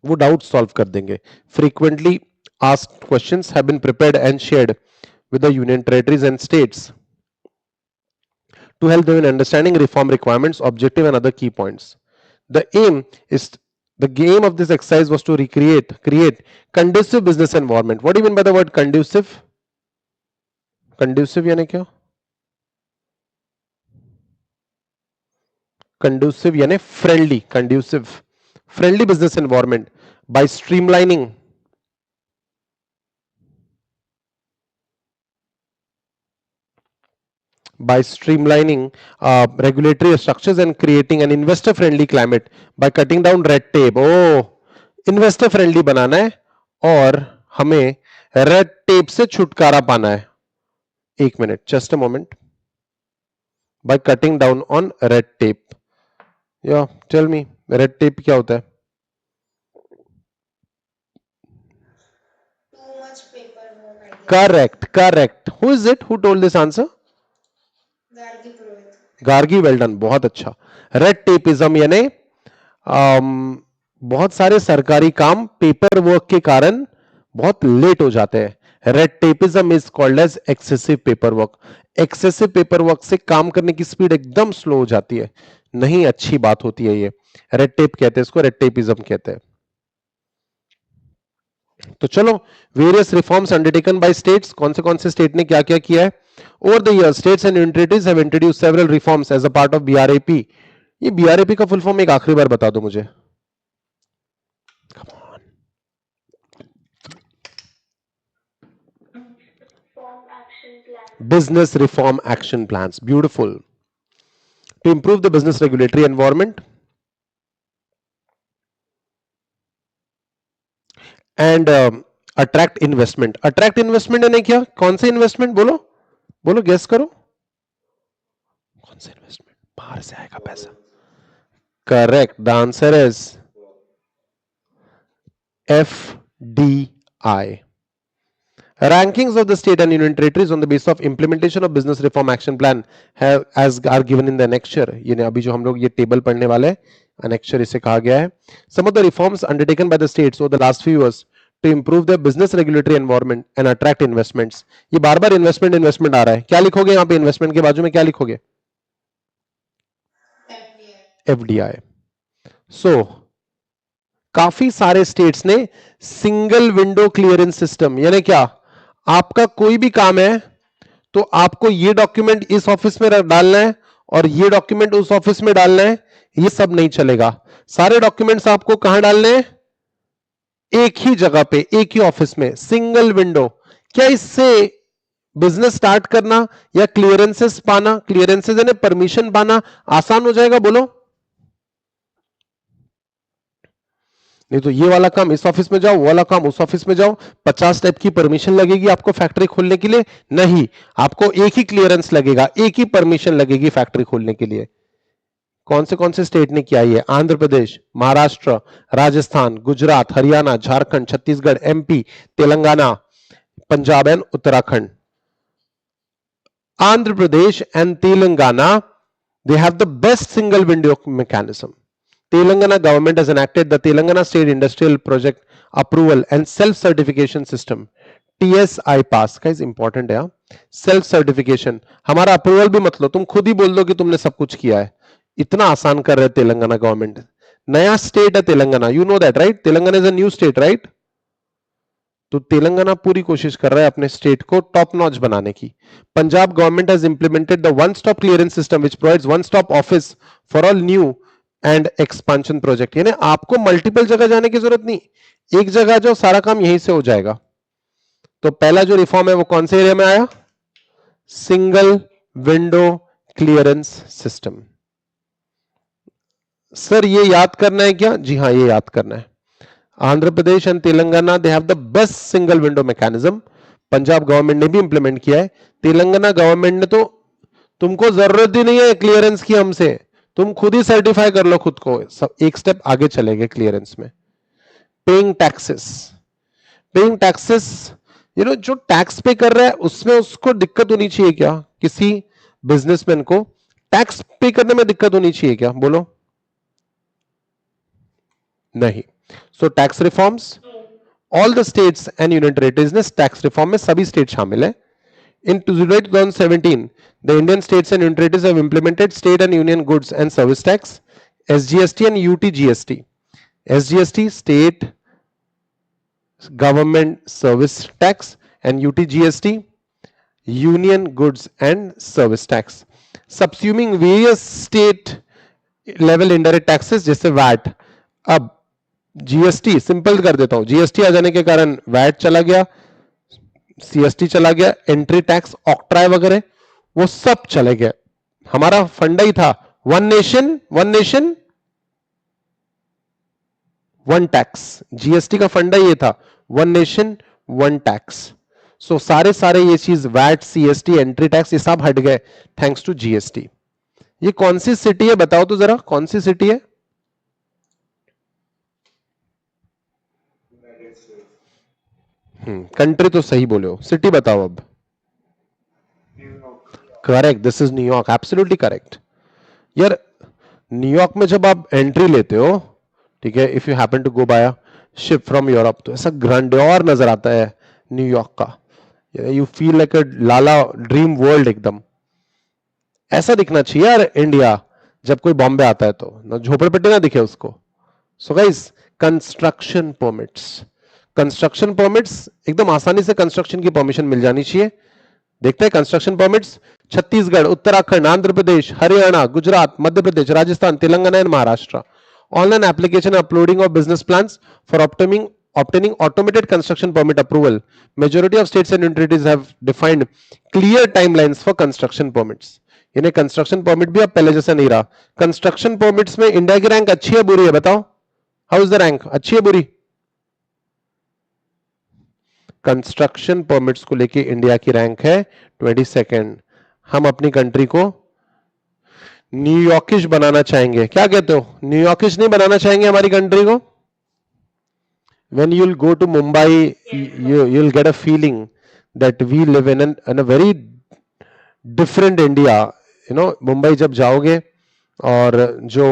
वो डाउट सॉल्व कर देंगे. Frequently asked questions have been prepared and shared with the union territories and states to help them in understanding reform requirements, objective, and other key points. The aim of this exercise was to create conducive business environment. What do you mean by the word conducive? Conducive यानी क्या? Conducive यानी friendly, conducive, friendly business environment by by streamlining regulatory structures and creating an investor friendly climate by cutting down red tape. Investor friendly बनाना है और हमें red tape से छुटकारा पाना है. एक minute, just a moment. By cutting down on red tape. या टेल मी, रेड टेप क्या होता है? Too much paperwork, I guess. Correct. Who is it who told this answer? Gargi Purohit. Gargi, well done, बहुत अच्छा. Red tapism यानी बहुत सारे सरकारी काम पेपर वर्क के कारण बहुत लेट हो जाते हैं. Red tapism is called as excessive paper work. Excessive paper work से काम करने की स्पीड एकदम स्लो हो जाती है, नहीं अच्छी बात होती है. ये रेड टेप कहते हैं, इसको रेड टेपिज्म कहते हैं. तो चलो, various reforms undertaken by states. कौन से स्टेट ने क्या क्या किया है? Over the year states and union territories have introduced several reforms as a part of BRAP. ये बीआरएपी का फुल फॉर्म एक आखिरी बार बता दो मुझे. Form action plan. Business reform action plans. Beautiful. To improve the business regulatory environment and attract investment. Attract investment यानी क्या? कौन से इन्वेस्टमेंट? बोलो बोलो, गेस करो. कौन से इन्वेस्टमेंट? बाहर से आएगा पैसा. Correct. The answer is FDI. Rankings of the state and union territories on the basis of implementation of business reform action plan have as are given in the annexure. ये अभी जो हम लोग ये टेबल पढ़ने वाले हैं, annexure इसे कहा गया है. Some of the reforms undertaken by the states over the last few years to improve their business regulatory environment and attract investments. ये बार बार इन्वेस्टमेंट आ रहा है. क्या लिखोगे यहाँ पे? इन्वेस्टमेंट के बाजू में क्या लिखोगे? FDI. So काफी सारे स्टेट्स ने सिंगल विंडो क्लियरेंस सिस्टम, यानी क्या? आपका कोई भी काम है तो आपको ये डॉक्यूमेंट इस ऑफिस में डालना है और ये डॉक्यूमेंट उस ऑफिस में डालना है, ये सब नहीं चलेगा. सारे डॉक्यूमेंट्स आपको कहां डालने हैं? एक ही जगह पे, एक ही ऑफिस में, सिंगल विंडो. क्या इससे बिजनेस स्टार्ट करना या क्लियरेंसेस पाना, क्लियरेंसेस यानी परमिशन पाना आसान हो जाएगा? बोलो. नहीं तो ये वाला काम इस ऑफिस में जाओ, वो वाला काम उस ऑफिस में जाओ, 50 टाइप की परमिशन लगेगी आपको फैक्ट्री खोलने के लिए. नहीं, आपको एक ही क्लियरेंस लगेगा, एक ही परमिशन लगेगी फैक्ट्री खोलने के लिए. कौन से स्टेट ने किया ये? Andhra Pradesh, Maharashtra, Rajasthan, Gujarat, Haryana, Jharkhand, Chhattisgarh, MP, Telangana, Punjab and Uttarakhand. Andhra Pradesh and Telangana, they have the best single window mechanism. Telangana government has enacted the Telangana State Industrial Project Approval and Self-Certification System. TSI pass का इज इंपॉर्टेंट है. Self certification, हमारा approval भी मत लो, तुम खुद ही बोल दो कि तुमने सब कुछ किया है. इतना आसान कर रहे हैं तेलंगाना गवर्नमेंट. नया स्टेट है Telangana, you know that right? Telangana is a new state right? तो तेलंगाना पूरी कोशिश कर रहा है अपने स्टेट को टॉप नॉच बनाने की. Punjab government has implemented the one stop clearance system which provides one stop office for all new and expansion project. यानी आपको मल्टीपल जगह जाने की जरूरत नहीं, एक जगह जाओ, सारा काम यहीं से हो जाएगा. तो पहला जो रिफॉर्म है वो कौन से एरिया में आया? Single window clearance system. Sir ये याद करना है क्या? जी हाँ, ये याद करना है. Andhra Pradesh and Telangana they have the best single window mechanism. Punjab government ने भी इंप्लीमेंट किया है. तेलंगाना गवर्नमेंट ने तो तुमको जरूरत ही नहीं है क्लियरेंस की हमसे, तुम खुद ही सर्टिफाई कर लो खुद को. सब एक स्टेप आगे चले गए क्लियरेंस में. Paying taxes. Paying taxes, you know, जो टैक्स पे कर रहा है उसमें उसको दिक्कत होनी चाहिए क्या? किसी बिजनेसमैन को टैक्स पे करने में दिक्कत होनी चाहिए क्या? बोलो. नहीं. So tax reforms, all the states and union territories ने टैक्स रिफॉर्म में सभी स्टेट शामिल है. In 2017, the Indian states and union territories have implemented state and union goods and service tax, SGST and UTGST. SGST, state government service tax, and UTGST, union goods and service tax. Subsuming various state level indirect taxes जैसे VAT. अब GST simple कर देता हूं, GST आ जाने के कारण VAT चला गया, CST चला गया, एंट्री टैक्स, ऑक्ट्राय वगैरह, वो सब चले गए। हमारा फंडा ही था one nation one tax. GST का फंडा ये था, वन नेशन वन टैक्स। सो सारे सारे ये चीज वैट, सीएसटी, एंट्री टैक्स, ये सब हट गए थैंक्स टू जीएसटी। ये कौन सी सिटी है बताओ तो जरा, कौन सी सिटी है? कंट्री तो सही बोले हो, सिटी बताओ अब। Correct, this is New York, absolutely correct. यार न्यूयॉर्क में जब आप एंट्री लेते हो, ठीक है, if you happen to go by ship from Europe, तो ऐसा ग्रैंडियर नजर आता है न्यूयॉर्क का। You feel like a la la dream world एकदम। ऐसा दिखना चाहिए यार इंडिया, जब कोई बॉम्बे आता है तो ना झोपड़पट्टी ना दिखे उसको। So guys, construction permits, construction permits एकदम आसानी से कंस्ट्रक्शन की परमिशन मिल जानी चाहिए। देखते हैं construction permits. Chhattisgarh, Uttarakhand, Andhra Pradesh, Haryana, Gujarat, Madhya Pradesh, Rajasthan, Telangana and Maharashtra. Online application uploading of business plans for obtaining automated construction permit approval. Majority of states and territories have defined clear timelines for construction permits. यानी construction permit भी अब पहले जैसा नहीं रहा। कंस्ट्रक्शन परमिट्स में India की rank अच्छी है बुरी है बताओ? हाउ इज द रैंक, अच्छी है बुरी? कंस्ट्रक्शन परमिट्स को लेके इंडिया की रैंक है 22nd। हम अपनी कंट्री को न्यूयॉर्किश बनाना चाहेंगे, क्या कहते हो? न्यूयॉर्किश नहीं बनाना चाहेंगे हमारी कंट्री को? When you'll go to Mumbai, you'll get a feeling that we live in a very different India. You know, Mumbai जब जाओगे और जो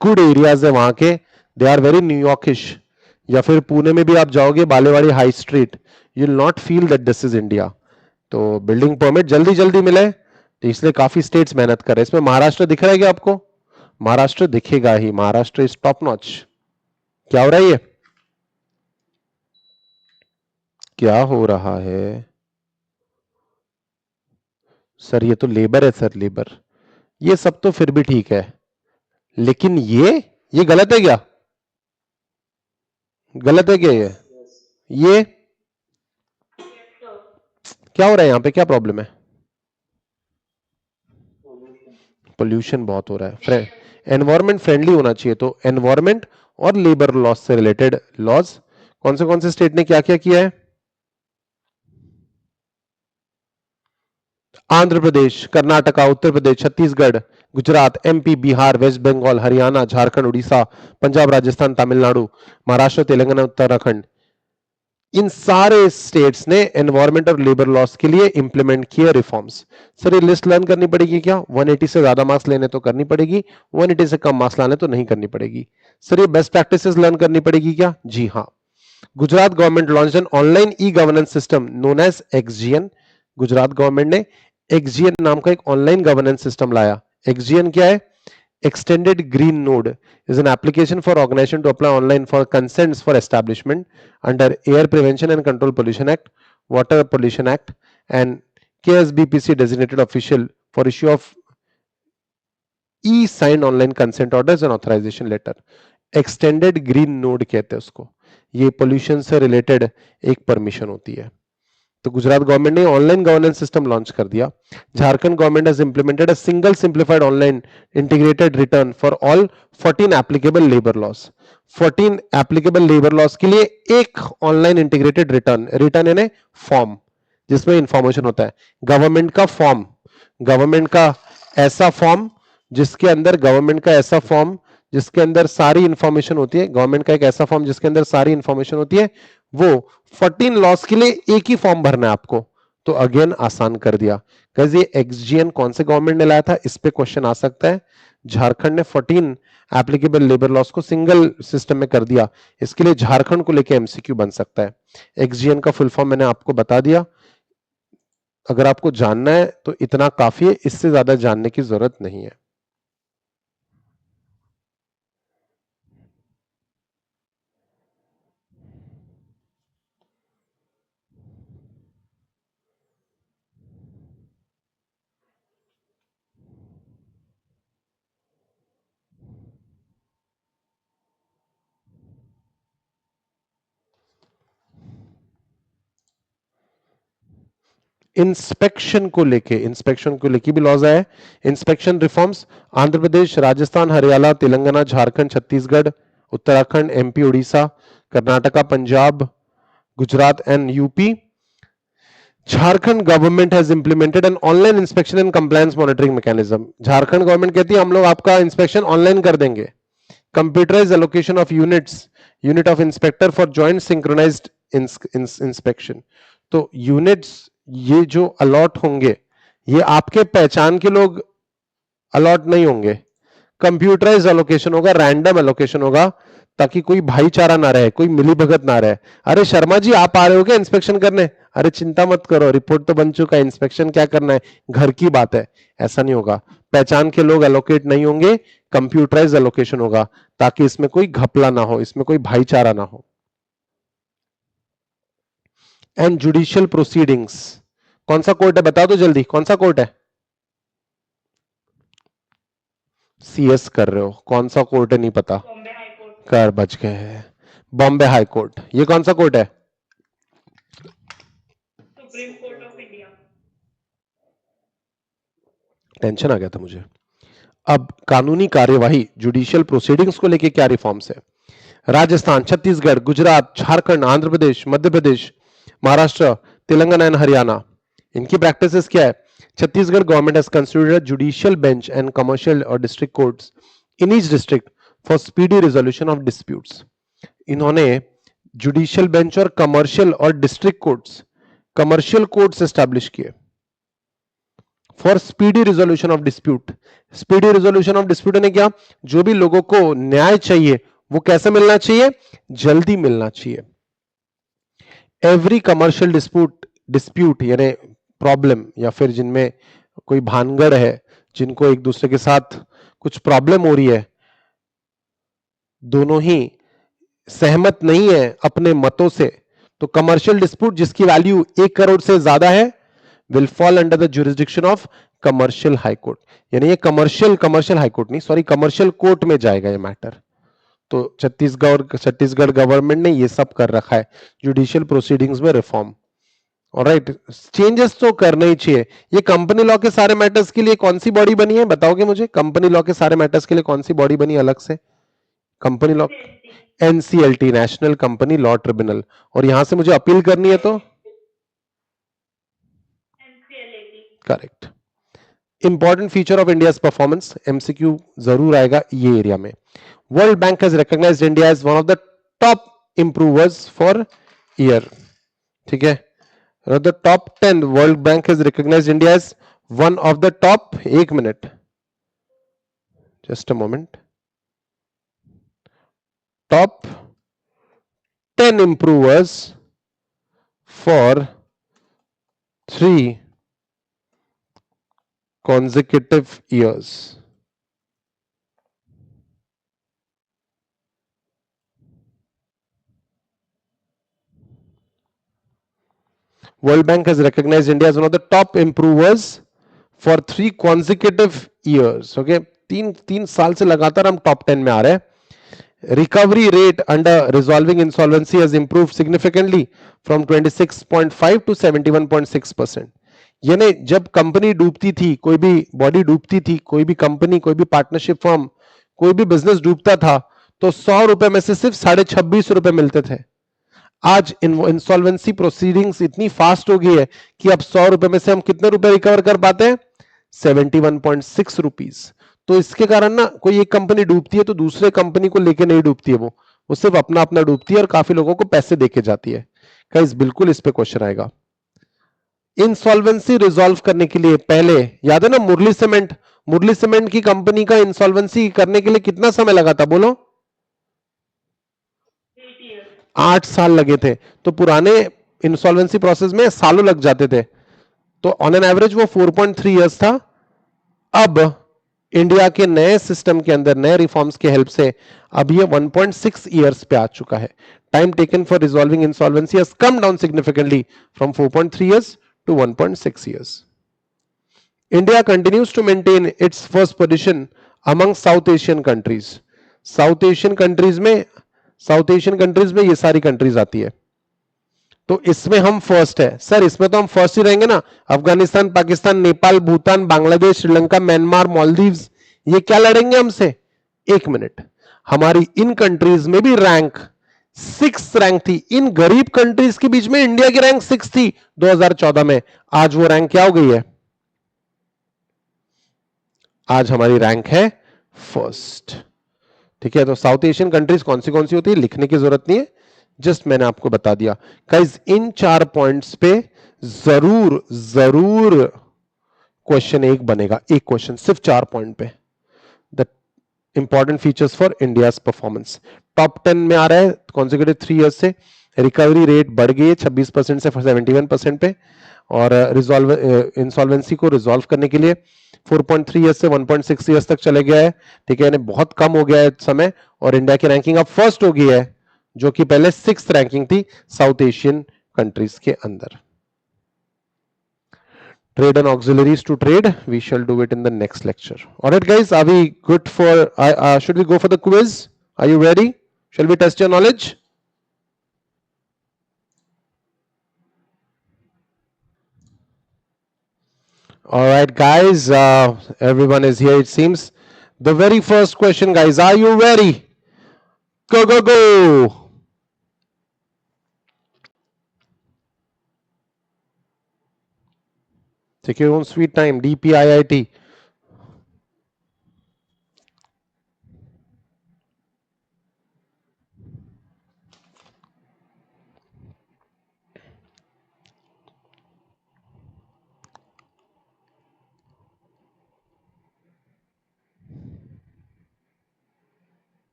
गुड एरियाज है वहां के, दे आर वेरी न्यूयॉर्किश। या फिर पुणे में भी आप जाओगे, Balewadi high street, you will not feel that this is India. तो बिल्डिंग परमिट जल्दी जल्दी मिले, तो इसलिए काफी स्टेट्स मेहनत कर रहे हैं। इसमें महाराष्ट्र दिख रहा है क्या आपको? महाराष्ट्र दिखेगा ही, महाराष्ट्र इज टॉप नॉच। क्या हो रहा है ये, क्या हो रहा है सर? ये तो लेबर है सर, लेबर। ये सब तो फिर भी ठीक है, लेकिन ये गलत है क्या? गलत है क्या ये Yes, sir. क्या हो रहा है यहाँ पे, क्या प्रॉब्लम है? पोल्यूशन बहुत हो रहा है। एनवायरमेंट फ्रेंडली होना चाहिए, तो एनवायरमेंट और लेबर लॉस से रिलेटेड लॉज कौन से स्टेट ने क्या क्या किया है? आंध्र प्रदेश, कर्नाटका, उत्तर प्रदेश, छत्तीसगढ़, गुजरात, एमपी, बिहार, वेस्ट बंगाल, हरियाणा, झारखंड, उड़ीसा, पंजाब, राजस्थान, तमिलनाडु, महाराष्ट्र, तेलंगाना, उत्तराखंड, इन सारे स्टेट्स ने एनवायरमेंट और लेबर लॉस के लिए इंप्लीमेंट किए रिफॉर्म्स। सर ये लिस्ट लर्न करनी पड़ेगी क्या? 180 से ज्यादा मार्क्स लेने तो करनी पड़ेगी, 180 से कम मार्क्स लाने तो नहीं करनी पड़ेगी। सर ये बेस्ट प्रैक्टिसेस लर्न करनी पड़ेगी क्या? जी हाँ। Gujarat government launch an online e governance system known as XGN. Gujarat government ने एक्सजीएन नाम का एक ऑनलाइन गवर्नेंस सिस्टम लाया। एक्सजीएन क्या है? Extended Green Node is an application for organization to apply online for consents for establishment under Air Prevention and Control Pollution Act, Water Pollution Act, and KSBPC designated official for issue of e-signed online consent orders and authorization letter. Extended Green Node कहते हैं उसको। ये pollution से related एक permission होती है। तो Gujarat government ने ऑनलाइन गवर्नेंस सिस्टम लॉन्च कर दिया। Jharkhand government has implemented a single simplified online integrated return for all 14 applicable labour laws. 14 applicable labour laws के लिए एक ऑनलाइन इंटीग्रेटेड रिटर्न, रिटर्न यानी फॉर्म जिसमें इंफॉर्मेशन होता है, गवर्नमेंट का फॉर्म, गवर्नमेंट का ऐसा फॉर्म जिसके अंदर गवर्नमेंट का ऐसा फॉर्म जिसके अंदर सारी इंफॉर्मेशन होती है, गवर्नमेंट का एक ऐसा फॉर्म जिसके अंदर सारी इंफॉर्मेशन होती है, वो 14 लॉस के लिए एक ही फॉर्म भरना है आपको। तो अगेन आसान कर दिया। ये एक्सजीएन कौन से गवर्नमेंट ने लाया था, इस पे क्वेश्चन आ सकता है। झारखंड ने 14 एप्लीकेबल लेबर लॉस को सिंगल सिस्टम में कर दिया, इसके लिए झारखंड को लेकर एमसीक्यू बन सकता है। एक्सजीएन का फुल फॉर्म मैंने आपको बता दिया। अगर आपको जानना है तो इतना काफी है, इससे ज्यादा जानने की जरूरत नहीं है। इंस्पेक्शन को लेके भी लॉज आए। Inspection reforms Andhra Pradesh, Rajasthan, Haryana, Telangana, Jharkhand, Chhattisgarh, Uttarakhand, MP, Orissa, Karnataka, Punjab, Gujarat and UP. Jharkhand government has implemented an online inspection and compliance monitoring mechanism. Jharkhand government कहती है हम लोग आपका इंस्पेक्शन ऑनलाइन कर देंगे। Computerise allocation of unit of inspector for joint synchronised inspection. तो यूनिट्स ये जो अलॉट होंगे ये आपके पहचान के लोग अलॉट नहीं होंगे। कंप्यूटराइज एलोकेशन होगा, रैंडम एलोकेशन होगा, ताकि कोई भाईचारा ना रहे, कोई मिलीभगत ना रहे। अरे शर्मा जी आप आ रहे हो क्या इंस्पेक्शन करने? अरे चिंता मत करो, रिपोर्ट तो बन चुका है, इंस्पेक्शन क्या करना है, घर की बात है। ऐसा नहीं होगा, पहचान के लोग एलोकेट नहीं होंगे, कंप्यूटराइज एलोकेशन होगा, ताकि इसमें कोई घपला ना हो, इसमें कोई भाईचारा ना हो। एंड जुडिशियल प्रोसीडिंग्स, कौन सा कोर्ट है बता दो जल्दी, कौन सा कोर्ट है? सीएस कर रहे हो, कौन सा कोर्ट है नहीं पता? Bombay high court. कर बच गए, बॉम्बे हाई कोर्ट। ये कौन सा कोर्ट है? Supreme court of India. Tension आ गया था मुझे। अब कानूनी कार्यवाही जुडिशियल प्रोसीडिंग्स को लेके क्या रिफॉर्म्स है? राजस्थान, छत्तीसगढ़, गुजरात, झारखंड, आंध्र प्रदेश, मध्य प्रदेश, महाराष्ट्र, तेलंगाना एंड हरियाणा, इनकी प्रैक्टिसेस क्या है? Chhattisgarh government has constituted judicial bench and commercial और district courts in each district for speedy resolution of disputes. इन्होंने जुडिशियल बेंच और district courts, commercial courts establish किए for speedy resolution of dispute. Speedy resolution of dispute ने क्या, जो भी लोगों को न्याय चाहिए वो कैसे मिलना चाहिए? जल्दी मिलना चाहिए। एवरी कमर्शियल डिस्प्यूट यानी प्रॉब्लम, या फिर जिनमें कोई भानगड़ है, जिनको एक दूसरे के साथ कुछ प्रॉब्लम हो रही है, दोनों ही सहमत नहीं है अपने मतों से, तो कमर्शियल डिस्प्यूट जिसकी वैल्यू 1 करोड़ से ज्यादा है will fall under the jurisdiction of commercial high court. यानी ये कमर्शियल हाई कोर्ट नहीं, सॉरी, कमर्शियल कोर्ट में जाएगा ये मैटर। तो छत्तीसगढ़ गवर्नमेंट ने ये सब कर रखा है जुडिशियल प्रोसीडिंग्स में रिफॉर्म। ऑलराइट, चेंजेस तो करना ही चाहिए। ये कंपनी लॉ के सारे मैटर्स के लिए कौन सी बॉडी बनी है बताओगे मुझे? कंपनी लॉ के सारे मैटर्स के लिए कौन सी बॉडी बनी अलग से? Company law, NCLT, national company law tribunal. और यहां से मुझे अपील करनी है तो NCLT. Correct. Important feature of India's performance, MCQ जरूर आएगा ये एरिया में। World Bank has recognised India as one of the top improvers for year. ठीक है, the top 10, World Bank has recognised India as one of the top, एक minute, just a moment, top 10 improvers for 3 consecutive years. World Bank has recognized India as one of the top improvers for 3 consecutive years. Okay, तीन साल से लगातार हम top 10 में आ रहे हैं। Recovery rate under resolving insolvency has improved significantly from 26.5 to 71.6%. यानी जब कंपनी डूबती थी, कोई भी बॉडी डूबती थी, कोई भी कंपनी, कोई भी पार्टनरशिप फर्म, कोई भी बिजनेस डूबता था, तो 100 रुपए में से सिर्फ 26.5 रुपए मिलते थे। आज इंसॉल्वेंसी प्रोसीडिंग्स इतनी फास्ट हो गई है कि अब 100 रुपए में से हम कितने रुपए रिकवर कर पाते हैं? 71.6 रुपीज। तो इसके कारण ना, कोई एक कंपनी डूबती है तो दूसरे कंपनी को लेके नहीं डूबती है, वो सिर्फ अपना अपना डूबती है और काफी लोगों को पैसे देके जाती है। गाइस बिल्कुल इस पे क्वेश्चन आएगा। इंसॉल्वेंसी रिजॉल्व करने के लिए पहले, याद है ना, मुरली सीमेंट की कंपनी का इंसॉल्वेंसी करने के लिए कितना समय लगा था बोलो? 8 साल लगे थे। तो पुराने इंसॉल्वेंसी प्रोसेस में सालों लग जाते थे, तो ऑन एन एवरेज वो 4.3 इयर्स था। अब इंडिया के नए सिस्टम के अंदर, नए रिफॉर्म्स के हेल्प से अब ये 1.6 इयर्स पे आ चुका है। Time taken for resolving insolvency has come down significantly from 4.3 years to 1.6 years. India continues to maintain its first position among South Asian countries. South Asian countries में ये सारी कंट्रीज आती है। तो इसमें हम फर्स्ट है सर, इसमें तो हम फर्स्ट ही रहेंगे ना। अफगानिस्तान, पाकिस्तान, नेपाल, भूटान, बांग्लादेश, श्रीलंका, म्यांमार, मालदीव्स, ये क्या लड़ेंगे हमसे? एक मिनट, हमारी इन कंट्रीज में भी रैंक 6 रैंक थी। इन गरीब कंट्रीज के बीच में इंडिया की रैंक 6 थी 2014 में। आज वो रैंक क्या हो गई है? आज हमारी रैंक है फर्स्ट। ठीक है, तो साउथ एशियन कंट्रीज कौन सी होती है लिखने की जरूरत नहीं है, जस्ट मैंने आपको बता दिया। गाइस इन 4 पॉइंट्स पे जरूर जरूर क्वेश्चन एक बनेगा, एक क्वेश्चन सिर्फ 4 पॉइंट पे। The important features for India's performance. Top 10 में आ रहा है कॉन्सेक्यूटिव 3 ईयर्स से। रिकवरी रेट बढ़ गई है 26% से 71% पे। और रिजॉल्व इंसॉल्वेंसी को रिजॉल्व करने के लिए 4.3 ईयर्स से 1.6 ईयर्स तक चले गया है। ठीक है, यानी बहुत कम हो गया है समय। और इंडिया की रैंकिंग अब फर्स्ट हो गई है, जो कि पहले 6th रैंकिंग थी साउथ एशियन कंट्रीज के अंदर। Trade and auxiliaries to trade, we shall do it in the next lecture. All right guys, are we good for should we go for the quiz? Are you ready? Shall we test your knowledge? All right guys, everyone is here it seems. The very first question guys, are you ready? Go go go. Take your own sweet time. DPIIT.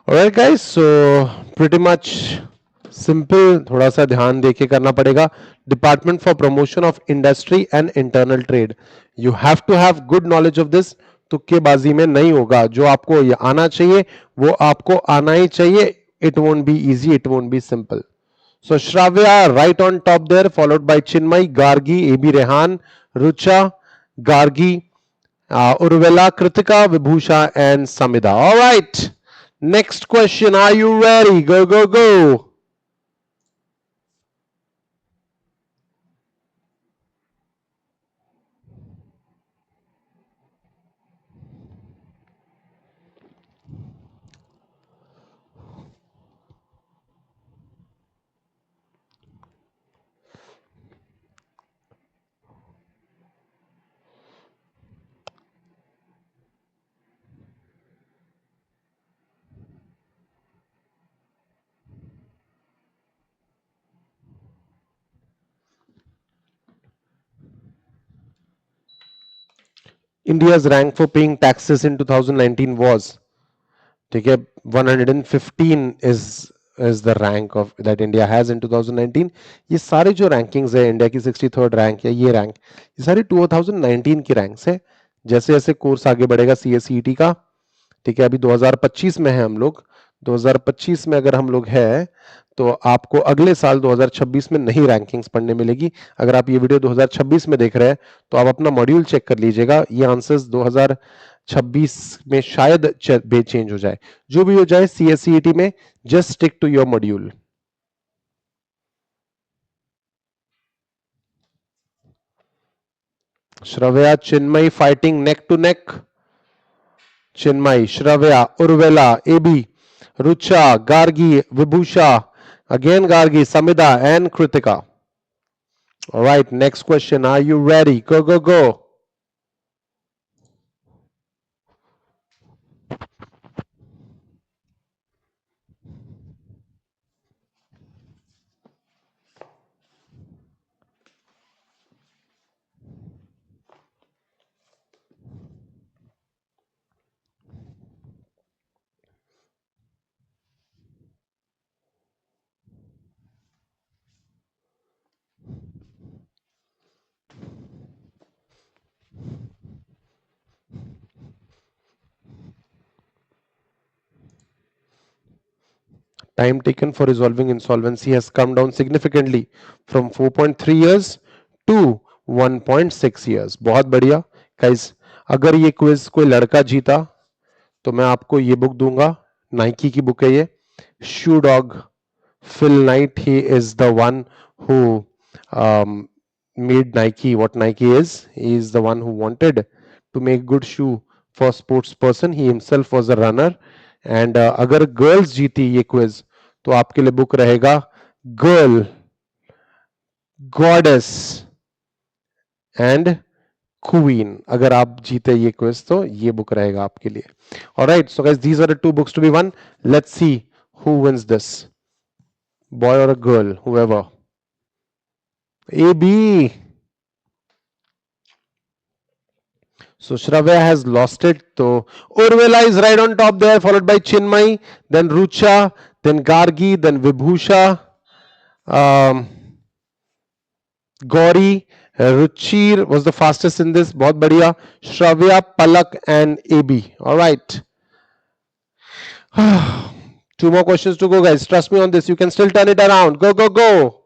Alright guys, so pretty much simple, थोड़ा सा ध्यान देके करना पड़ेगा। Department for promotion of industry and internal trade, you have to have good knowledge of this. तुक्केबाजी में नहीं होगा, जो आपको ये आना चाहिए वो आपको आना ही चाहिए। It won't be easy, it won't be simple. So Shravya right on top there, followed by Chinmay, Gargi, A B Rehan, Rucha, Gargi, Urvela, Kritika, Vibhusha, and Samida. All right. Next question. Are you ready? Go, go, go. India's rank for paying taxes in 2019 was, ठीक है, 115 is the rank of that India has in 2019. ये सारे जो rankings है, India की 63rd rank है, ये rank, ये सारी 2019 की रैंक्स है। जैसे जैसे कोर्स आगे बढ़ेगा सीएसईटी का, ठीक है, अभी 2025 में है हम लोग। 2025 में अगर हम लोग है तो आपको अगले साल 2026 में नई रैंकिंग्स पढ़ने मिलेगी। अगर आप ये वीडियो 2026 में देख रहे हैं तो आप अपना मॉड्यूल चेक कर लीजिएगा, ये आंसर्स 2026 में शायद चेंज हो जाए। जो भी हो जाए सीएससीईटी में, just stick to your module. Shravya Chinmay fighting neck to neck. Chinmay, Shravya, Urvela, AB, Rucha, Gargi, Vibhusha, again Gargi, Samida, and Kritika. All right, next question. Are you ready? Go, go, go. time taken for resolving insolvency has come down significantly from 4.3 years to 1.6 years. बहुत बढ़िया guys. अगर ये quiz कोई लड़का जीता तो मैं आपको ये बुक दूंगा. नाइकी की बुक है ये. शू dog Phil Knight, he is the one who made Nike what Nike is. He is the one who wanted to make good shoe for sports person. He himself was a runner. And अगर girls जीती ये quiz तो आपके लिए book रहेगा Girl, Goddess and Queen. अगर आप जीते ये quiz तो ये बुक रहेगा आपके लिए. Alright, so guys, these are the two books to be won. Let's see who wins this. Boy or a girl, whoever. AB. So Shravya has lost it. So Urvela is right on top there, followed by Chinmay, then Rucha, then Gargi, then Vibhusha, Gauri, Ruchir was the fastest in this. बहुत बढ़िया. Shravya, Palak, and AB. All right. Two more questions to go, guys. Trust me on this. You can still turn it around. Go, go, go.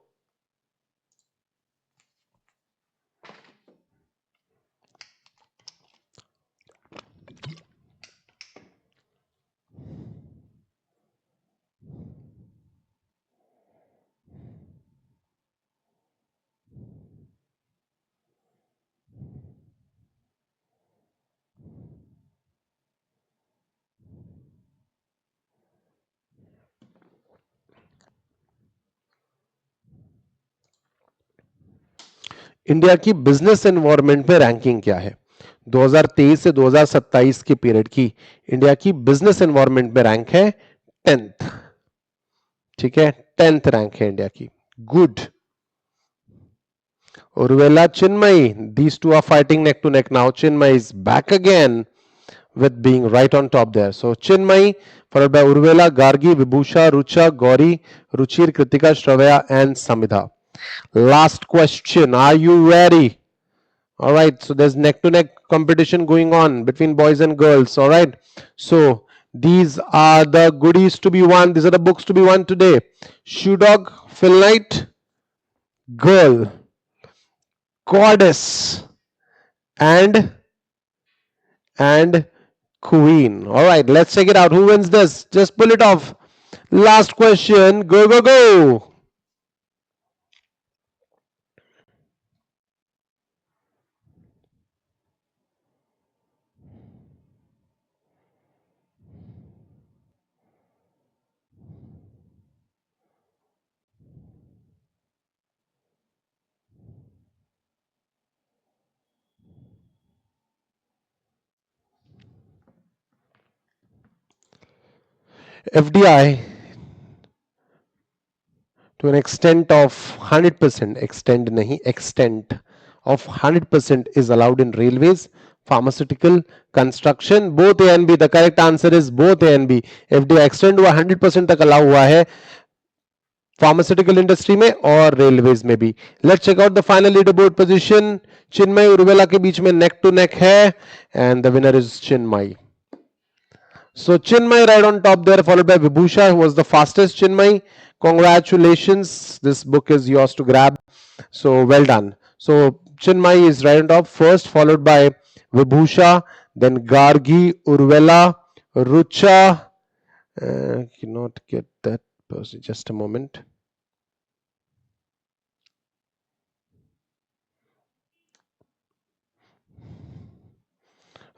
India की business environment में ranking क्या है? 2023 से 2027 के period की India की business environment में rank है 10th. ठीक है, 10th रैंक है इंडिया की. Good. Urvela, Chinmay, these two are fighting neck to neck now. Chinmay is back again with being right on top there. So Chinmay followed by Urvela, Gargi, Vibhusha, Rucha, Gauri, Ruchir, Kritika, Shravya and Samidha. Last question. Are you ready? All right. So there's neck to neck competition going on between boys and girls. All right. So these are the goodies to be won. These are the books to be won today. Shoe Dog, Phil Knight, Girl, Goddess, and Queen. All right. Let's check it out. Who wins this? Just pull it off. Last question. Go, go, go. FDI to an extent of 100%, extend nahi, extent of 100% is allowed in railways, pharmaceutical, construction, both A and B. The correct answer is both A and B. FDI extend हुआ 100% तक allow हुआ है pharmaceutical industry में और railways में भी. Let's check out the final leaderboard position. Chinmay Urvela के बीच में neck to neck है and the winner is Chinmay. So Chinmay right on top there, followed by Vibhusha, who was the fastest. Chinmay, congratulations. This book is yours to grab. So well done. So Chinmay is right on top first, followed by Vibhusha, then Gargi, Urvela, Rucha. Cannot get that person. Just a moment.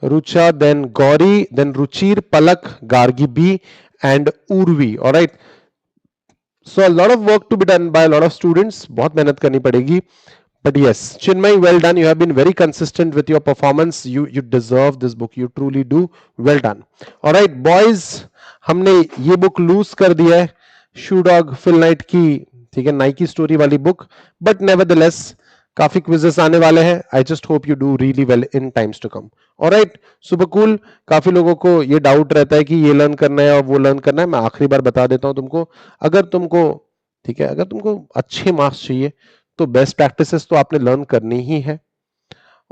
Rucha, then Gauri, then Ruchir, Palak, Gargi B, and Urvi. All right. So a lot of work to be done by a lot of students. बहुत मेहनत करनी पड़ेगी. But yes, Chinmay, well done. You have been very consistent with your performance. You deserve this book. You truly do. Well done. All right, boys, हमने ये book lose कर दिया है. Shoe Dog, Phil Knight की, ठीक है, Nike story वाली book. But nevertheless, काफी quizzes आने वाले हैं. I just hope you do really well in times to come. All right, super cool. काफी लोगों को ये डाउट रहता है कि ये लर्न करना है और वो लर्न करना है. मैं आखिरी बार बता देता हूं तुमको. अगर तुमको, ठीक है, अगर तुमको अच्छे मार्क्स चाहिए तो बेस्ट प्रैक्टिसेस तो आपने लर्न करनी ही है.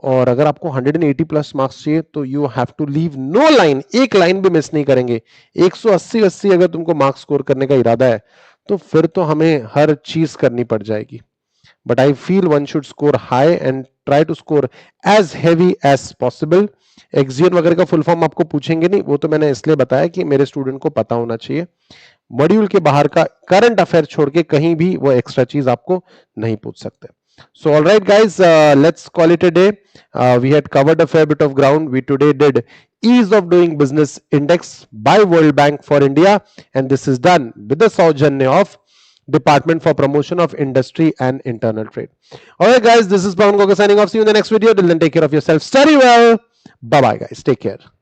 और अगर आपको 180 प्लस मार्क्स चाहिए तो you have to leave no line, एक लाइन भी मिस नहीं करेंगे। 180 अगर तुमको मार्क्स स्कोर करने का इरादा है तो फिर तो हमें हर चीज करनी पड़ जाएगी। But I feel one should score high and try to score as heavy as possible. एक्सियन वगैरह का फुल फॉर्म आपको पूछेंगे नहीं, वो तो मैंने इसलिए बताया कि मेरे स्टूडेंट को पता होना चाहिए। मॉड्यूल के बाहर का करंट अफेयर छोड़ के कहीं भी वो एक्स्ट्रा चीज आपको नहीं पूछ सकते। So, all right, guys, let's call it a day. We had covered a fair bit of ground. We today did Ease of Doing Business Index by World Bank for India, and this is done with the Saujanya of Department for Promotion of Industry and Internal Trade. All right, guys, this is Pawan Goga signing off. See you in the next video. Till then, take care of yourself. Study well. Bye bye, guys. Take care.